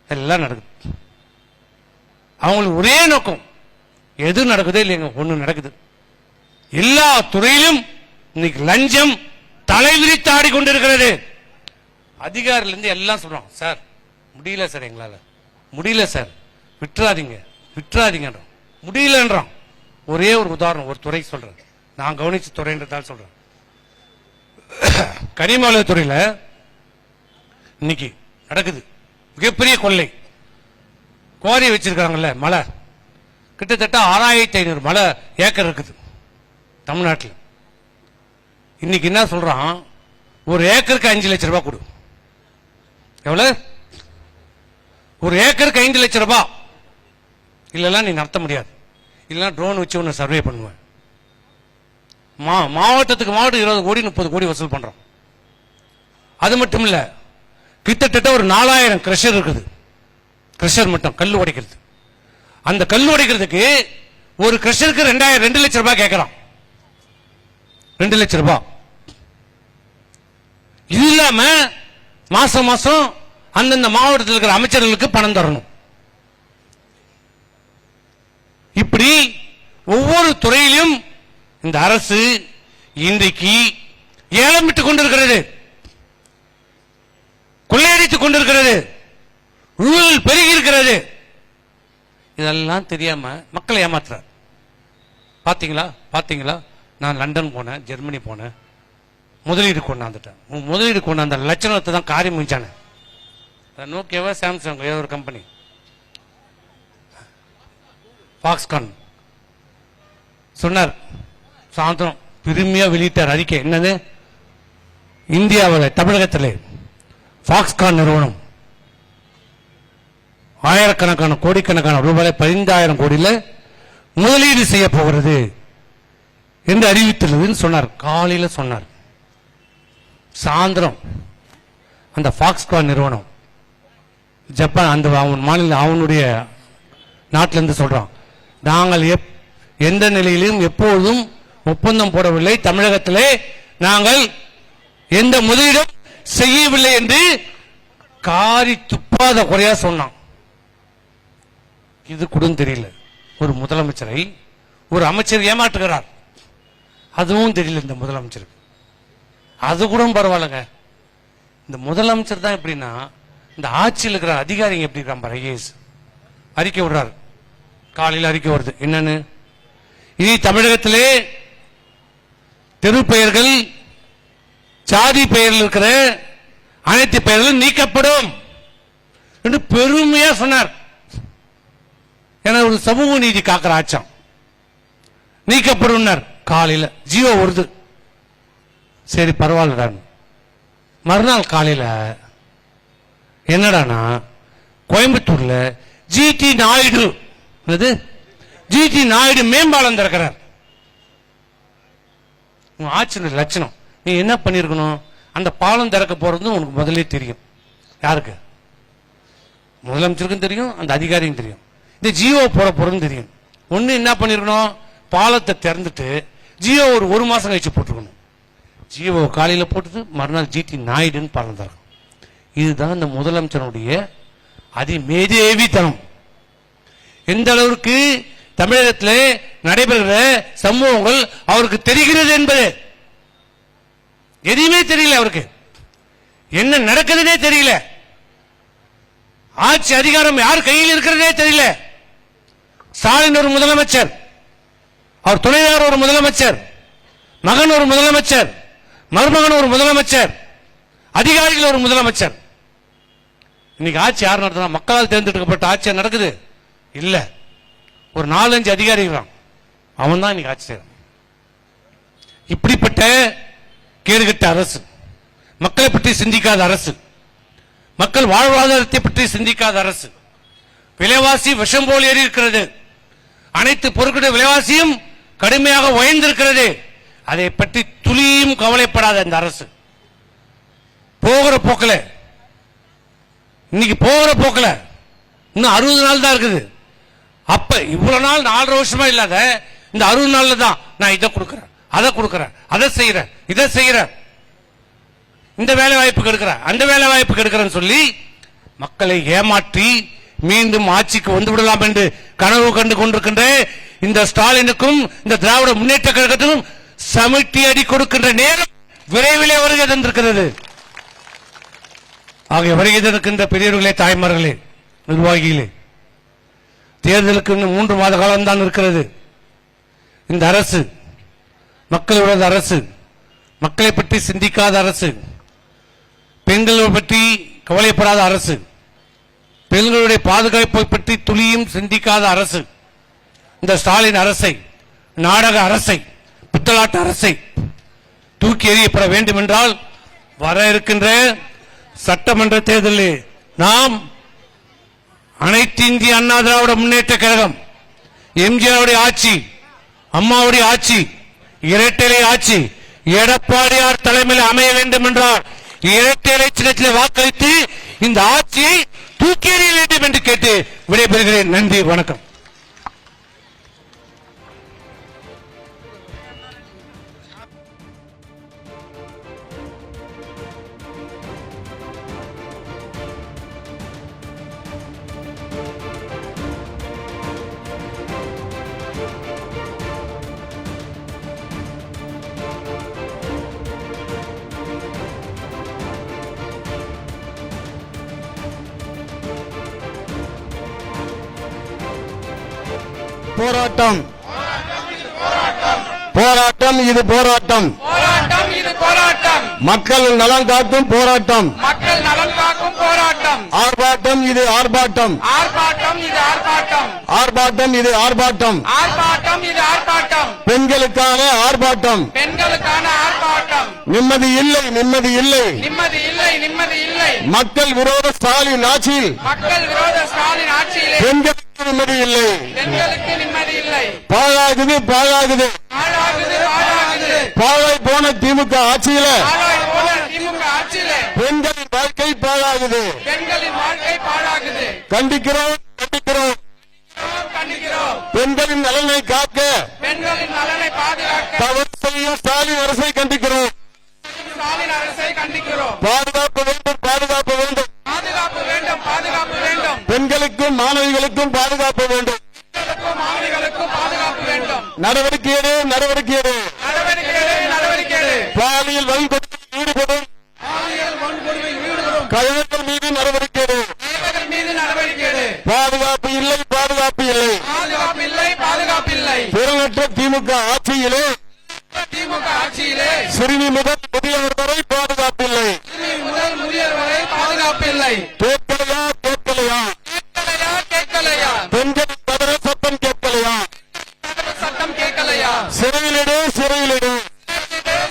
எல்லாம் நடக்குது. அவங்களுக்கு ஒரே நோக்கம், எது நடக்குதோ இல்லைங்க, ஒண்ணு நடக்குது. எல்லா துறையிலும் இன்னைக்கு லஞ்சம் தலைவிரித்து ஆடிக்கொண்டிருக்கிறது. அதிகாரில இருந்து எல்லாம் சொல்றோம், சார் முடியல சார், எங்களால முடியல சார், விட்டுறாதீங்க விட்டுறாதீங்க, முடியலன்றான். ஒரே ஒரு உதாரணம், ஒரு துறை சொல்றேன், நான் கவனிச்ச துறைன்றதால் சொல்றேன். கனிம துறையில இன்னைக்கு நடக்குது மிகப்பெரிய கொள்ளை. குவாரி வச்சிருக்காங்கல்ல, மலை கிட்டத்தட்ட 6500 மலை ஏக்கர் இருக்குது தமிழ்நாட்டில். இன்னைக்கு என்ன சொல்றான், ஒரு ஏக்கருக்கு 5 லட்சம் ரூபாய் கொடு. எவ்வளவு? ஒரு ஏக்கருக்கு 5 லட்சம் ரூபாய். இல்லைன்னா நீ நடத்த முடியாது. இல்லைன்னா ட்ரோன் வச்சு ஒன்று சர்வே பண்ணுவேன். மாவட்டத்துக்கு மாவட்டம் 20 கோடி 30 கோடி வசூல் பண்றோம். அது மட்டும் இல்ல, கிட்டத்தட்ட ஒரு 4000 கிரஷர் இருக்குது. கிரஷர் மட்டும் கல் உடைக்கிறது. அந்த கல் உடைக்கிறதுக்கு ஒரு கிரஷருக்கு 2 லட்சம் ரூபாய் கேட்கறான். 2 லட்சம் ரூபாய். இது இல்லாம மாசம் மாசம் அந்தந்த மாவட்டத்தில் இருக்கிற அமைச்சர்களுக்கு பணம் தரணும். இப்படி ஒவ்வொரு துறையிலும் இந்த அரசு இன்றைக்கு ஏலமிட்டுக் கொண்டிருக்கிறது, கொள்ளையடித்துக் கொண்டிருக்கிறது, ஊழல் பெருகி இருக்கிறது. இதெல்லாம் தெரியாம மக்களை ஏமாத்துறார். பாத்தீங்களா பாத்தீங்களா? நான் லண்டன் போனேன், ஜெர்மனி போனேன், முதலீடு கொண்டாந்துட்டேன். முதலீடு கொண்டாந்த லட்சணத்தை தான் காரியம் முடிச்சானே. நோக்கியாவா சாம்சங் ஏதோ ஒரு கம்பெனி, ஃபாக்ஸ்கான் சொன்னார். சாயந்தரம் பெருமையா வெளியிட்டார் அறிக்கை. என்னது? இந்தியாவில் தமிழகத்தில் ஃபாக்ஸ்கான் நிறுவனம் ஆயிரக்கணக்கான கோடிக்கணக்கான ரூபாய் 15,000 கோடியில முதலீடு செய்ய போகிறது என்று அறிவித்துள்ளதுன்னு சொன்னார். காலையில சொன்னார். சாயந்தரம் அந்த ஃபாக்ஸ்கான் நிறுவனம் ஜப்பான் அந்த அவன் மாநில அவனுடைய நாட்டிலிருந்து சொல்றான், நாங்கள் எந்த நிலையிலும் எப்பொழுதும் ஒப்பந்தம் போடவில்லை, தமிழகத்திலே நாங்கள் எந்த முதலீடும் செய்யவில்லை என்று காரி துப்பாத குறையா சொன்னான். இது கூட தெரியல. ஒரு முதலமைச்சரை ஒரு அமைச்சர் ஏமாற்றுகிறார். அதுவும் தெரியல இந்த முதலமைச்சருக்கு. அது கூட பரவாயில்லங்க. இந்த முதலமைச்சர் தான் எப்படின்னா, இந்த ஆட்சியில் இருக்கிற அதிகாரிங்க எப்படி இருக்கான், ஐஏஎஸ் அறிக்கை விடுறாரு. காலையில் அறிக்கை வருது. என்னன்னு? இனி தமிழகத்திலே தெரு பெயர்கள், சாதி பெயரில் இருக்கிற அனைத்து பெயர்களும் நீக்கப்படும் என்று பெருமையா சொன்னார். ஏன்னா ஒரு சமூக நீதி காக்கிற ஆட்சம் நீக்கப்படும். காலையில் ஜியோ வருது. சரி பரவாயில்ல. மறுநாள் காலையில் என்னடானா, கோயம்புத்தூர்ல ஜிடி நாயுடு மேம்பாலம் திறக்கிறார். ஆட்சி லட்சணம். நீ என்ன பண்ணிருக்கணும்? அந்த பாலம் திறக்க போறது உனக்கு முதலே தெரியும். யாருக்கு? முதலமைச்சருக்கும் தெரியும், அந்த அதிகாரியும் தெரியும். இந்த ஜியோ போட போறதுன்னு தெரியும். ஒண்ணு என்ன பண்ணிருக்கணும்? பாலத்தை திறந்துட்டு ஜியோ ஒரு மாசம் கழிச்சு போட்டுருக்கணும். ஜியோ காலையில போட்டுட்டு மறுநாள் ஜிடி நாயுடுன்னு பாலம் திறக்கும். இதுதான் இந்த முதலமைச்சருடைய அதிமேதேவித்தனம். எந்த அளவுக்கு தமிழகத்தில் நடைபெறுகிற சம்பவங்கள் அவருக்கு தெரிகிறது என்பது. எதுவுமே தெரியல அவருக்கு. என்ன நடக்குதுன்னே தெரியல. ஆட்சி அதிகாரம் யார் கையில் இருக்கிறதே தெரியல. ஸ்டாலின் ஒரு முதலமைச்சர், அவர் துணையார் ஒரு முதலமைச்சர், மகன் ஒரு முதலமைச்சர், மருமகன் ஒரு முதலமைச்சர், அதிகாரிகள் ஒரு முதலமைச்சர். இன்னைக்கு ஆட்சி யார் நடத்தினா? மக்களால் தேர்ந்தெடுக்கப்பட்ட ஆட்சி நடக்குது இல்ல. ஒரு 4-5 அதிகாரிகள் அவன் தான் இன்னைக்கு ஆட்சி செய்யறான். இப்படிப்பட்ட கேடுகட்ட அரசு, மக்களை பற்றி சிந்திக்காத அரசு, மக்கள் வாழ்வாதாரத்தை பற்றி சிந்திக்காத அரசு. விலைவாசி விஷம் போல் ஏறி இருக்கிறது. அனைத்து பொருட்களுடைய விலைவாசியும் கடுமையாக உயர்ந்திருக்கிறது. அதை பற்றி துளியும் கவலைப்படாத இந்த அரசு போகிற போக்கல, இன்னைக்கு போகிற போக்கல இன்னும் 60 நாள் தான் இருக்குது. அப்ப இவ்வளவு நாள் 4 வருஷமா இல்லாத இந்த 60 நாள்ல தான் நான் இதை கொடுக்கிறேன், அதை கொடுக்கிறேன், அதை செய்யறேன், இதை செய்யறேன், இந்த வேலை வாய்ப்பு கெடுக்கிறேன், அந்த வேலை வாய்ப்பு கெடுக்கிறேன்னு சொல்லி மக்களை ஏமாற்றி மீண்டும் ஆட்சிக்கு வந்து விடலாம் என்று கனவு கண்டு கொண்டிருக்கின்ற இந்த ஸ்டாலினுக்கும் இந்த திராவிட முன்னேற்ற கழகத்திலும் சமிட்டி அடி கொடுக்கின்ற நேரம் விரைவிலே வருகை தந்திருக்கிறது. ஆகிய வருகை தந்திருக்கின்ற பெரியவர்களே, தாய்மார்களே, நிர்வாகிகளே, தேர்தலுக்கு இன்னும் 3 மாத காலம் தான் இருக்கிறது. இந்த அரசு மக்களோட அரசு, மக்களை பற்றி சிந்திக்காத அரசு, பெண்களை பற்றி கவலைப்படாத அரசு, பெண்களுடைய பாதுகாப்பை பற்றி துளியும் சிந்திக்காத அரசு. இந்த ஸ்டாலின் அரசை, நாடக அரசை, பித்தலாட்ட அரசை தூக்கி எறியப்பட வேண்டும் என்றால் வர இருக்கின்ற சட்டமன்ற தேர்தலில் நாம் அனைத்து இந்திய அண்ணா திராவிட முன்னேற்ற கழகம், எம்ஜிஆருடைய ஆட்சி, அம்மாவுடைய ஆட்சி, இரட்டை ஆட்சி எடப்பாடியார் தலைமையில் அமைய வேண்டும் என்றால் இரட்டை சின்னத்தில் வாக்களித்து இந்த ஆட்சியை தூக்கி எறிய வேண்டும் என்று கேட்டு விடைபெறுகிறேன். நன்றி, வணக்கம். போராட்டம் போராட்டம் இது போராட்டம் போராட்டம் இது போராட்டம் மக்கள் நலன் காக்கும் போராட்டம் மக்கள் நலன் காக்கும் போராட்டம் ஆர்ப்பாட்டம் இது ஆர்ப்பாட்டம் ஆர்ப்பாட்டம் இது ஆர்ப்பாட்டம் ஆர்ப்பாட்டம் இது ஆர்ப்பாட்டம் ஆர்ப்பாட்டம் இது ஆர்ப்பாட்டம் பெண்களுக்கான ஆர்ப்பாட்டம் பெண்களுக்கான ஆர்ப்பாட்டம் நிம்மதி இல்லை நிம்மதி இல்லை நிம்மதி இல்லை நிம்மதி இல்லை மக்கள் விரோத ஸ்டாலின் ஆட்சியில் மக்கள் விரோத ஸ்டாலின் ஆட்சியிலே பெண்களுக்கு நிம்மதி இல்லை பெண்களுக்கு நிம்மதி இல்லை பாழாகுது பாழாகுது பாழாகுது பாழாகுது பாழாய் போன திமுக ஆட்சியில பாழாய் போன திமுக ஆட்சியிலே பெண்களின் வாழ்க்கை பாழாகுது பெண்களின் வாழ்க்கை பாழாகுது கண்டிக்கிறோம் கண்டிக்கிறோம் கண்டிக்கிறோம் பெண்களின் நலனை காக்க பெண்களின் நலனை பாதுகாக்க தவறு செய்யும் ஸ்டாலின் அரசை கண்டிக்கிறோம் ஸ்டாலின் அரசை கண்டிக்கிறோம் பாதுகாப்பு வேண்டும் பாதுகாப்பு வேண்டும் பாதுகாப்பு வேண்டும் பாதுகாப்பு வேண்டும் பெண்களுக்கும் மாணவிகளுக்கும் பாதுகாப்பு வேண்டும் மாணவிகளுக்கும் பாதுகாப்பு வேண்டும் நடவடிக்கை எடு நடவடிக்கை எடு நடவடிக்கை நடவடிக்கை பாலியல் வன்கொடுமையில் ஈடுபடும் பாலியல் வன்கொடுமையில் ஈடுபடும் கழகங்கள் மீது நடவடிக்கை எடு தலைவர்கள் மீது நடவடிக்கை பாதுகாப்பு இல்லை பாதுகாப்பு இல்லை பாதுகாப்பு இல்லை பாதுகாப்பு இல்லை திறனற்ற திமுக ஆட்சியிலே திமுக ஆட்சியிலே சிறுமி முதல் முதியவர் வரை பாதுகாப்பு இல்லை முதல் முதியவர் வரை பாதுகாப்பு இல்லை கேட்கலையா கேட்கலையா கேட்கலையா கேட்கலையா பெண்கள் தவிர சத்தம் கேட்கலையா சட்டம் கேட்கலையா சிறையிலிடு சிறையிலிடு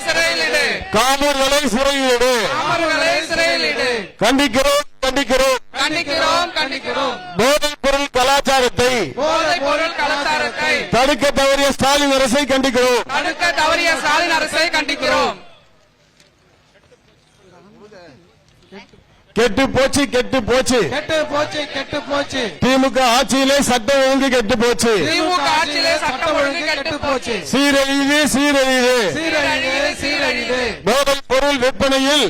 சிறையிலிடு காவலர்களை சிறையிலிடு அமர்வுகளை சிறையிலிடு கண்டிக்கிறோம் கண்டிக்கிறோம் கண்டிக்கிறோம் கண்டிக்கிறோம் போதைப் பொருள் கலாச்சாரத்தை போதைப் பொருள் கலாச்சாரத்தை தடுக்க தவறிய ஸ்டாலின் அரசை கண்டிக்கிறோம் தடுக்க தவறிய ஸ்டாலின் அரசை கண்டிக்கிறோம் கெட்டு போச்சு கெட்டு போச்சு கெட்டு போச்சு கெட்டு போச்சு திமுக ஆட்சியிலே சட்டம் ஒழுங்கு கெட்டு போச்சு திமுக ஆட்சியிலே சட்டம் ஒழுங்கு கெட்டு போச்சு சீரழிது சீரழிது சீரழிது சீரழிது போதைப் பொருள் விற்பனையில்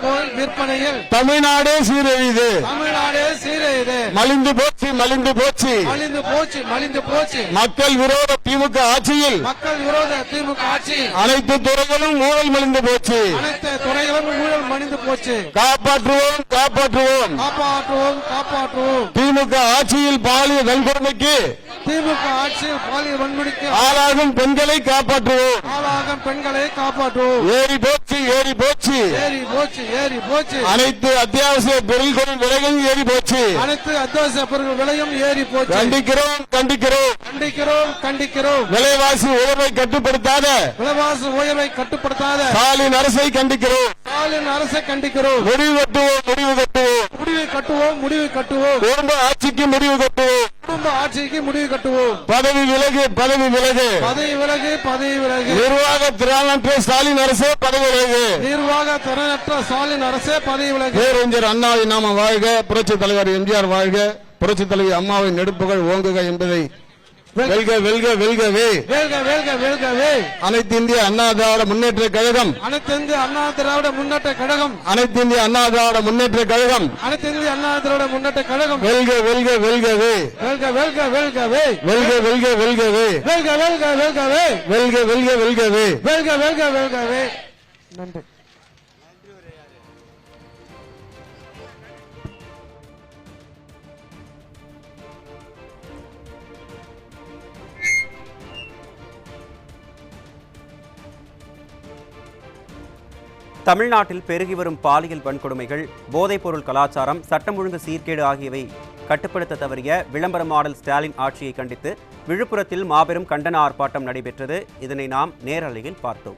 பொருள் விற்பனையில் தமிழ்நாடு சீரழிது தமிழ்நாடு சீரழிது மலிந்து போச்சு மலிந்து போச்சு மலிந்து போச்சு மலிந்து போச்சு மக்கள் விரோத திமுக ஆட்சியில் மக்கள் விரோத திமுக ஆட்சி அனைத்து துறைகளும் ஊழல் மலிந்து போச்சு அனைத்து துறைகளும் ஊழல் மலிந்து போச்சு காப்பாற்றுவோம் காப்பாற்றுவோம் காப்பாற்றுவோம் காப்பாற்றுவோம் திமுக ஆட்சியில் பாலியல் வன்கொடுமைக்கு திமுக ஆட்சியில் பாலியல் வன்முறைக்கு ஆளாகும் பெண்களை காப்பாற்றுவோம் ஆளாகும் பெண்களை காப்பாற்றுவோம் ஏறி போச்சு ஏறி போச்சு ஏறி போச்சு ஏறி போச்சு அனைத்து அத்தியாவசிய பொருட்களின் விலையும் ஏறி போச்சு அனைத்து அத்தியாவசிய பொருட்கள் விலையும் ஏறி போச்சு கண்டிக்கிறோம் கண்டிக்கிறோம் கண்டிக்கிறோம் கண்டிக்கிறோம் விலைவாசி உயர்வை கட்டுப்படுத்தாத விலைவாசி உயர்வை கட்டுப்படுத்தாத ஸ்டாலின் அரசை கண்டிக்கிறோம் ஸ்டாலின் அரசை கண்டிக்கிறோம் முடிவு கட்டுவோம் முடிவு கட்டுவோம் முடிவை கட்டுவோம் முடிவை கட்டுவோம் குடும்ப ஆட்சிக்கு முடிவு கட்டுவோம் குடும்ப ஆட்சிக்கு முடிவு கட்டுவோம் பதவி விலகு பதவி விலகு பதவி விலகு பதவி விலகு நிர்வாக திறனற்ற ஸ்டாலின் அரசே பதவி விலகு நிர்வாக திறனற்ற ஸ்டாலின் அரசே பதவி விலகு பேரறிஞர் அண்ணாவின் நாம வாழ்க புரட்சித் தலைவர் எம்ஜிஆர் வாழ்க புரட்சித் தலைவி அம்மாவின் நெடுப்புகள் ஓங்குக என்பதை வெல்க வெல்க வெல்கவே வேல்க வேல்க வேல்கவே அனைத்து இந்திய அண்ணா திராவிட முன்னேற்ற கழகம் அனைத்து இந்திய அண்ணா திராவிட முன்னேற்ற கழகம் அனைத்து இந்திய அண்ணா திராவிட முன்னேற்ற கழகம் அனைத்து இந்திய அண்ணா திராவிட முன்னேற்ற கழகம் வெல்க வெல்க வெல்கவே வேல்க வேல்க வேல்கவே வெல்க வெல்க வெல்கவே வேல்க வேல்க வேல்கவே வெல்க வெல்க வெல்கவே வேல்க வேல்க வேல்கவே நன்றி. தமிழ்நாட்டில் பெருகி வரும் பாலியல் வன்கொடுமைகள், போதைப்பொருள் கலாச்சாரம், சட்டம் ஒழுங்கு சீர்கேடு ஆகியவை கட்டுப்படுத்த தவறிய விளம்பர மாடல் ஸ்டாலின் ஆட்சியை கண்டித்து விழுப்புரத்தில் மாபெரும் கண்டன ஆர்ப்பாட்டம் நடைபெற்றது. இதனை நாம் நேரலையில் பார்த்தோம்.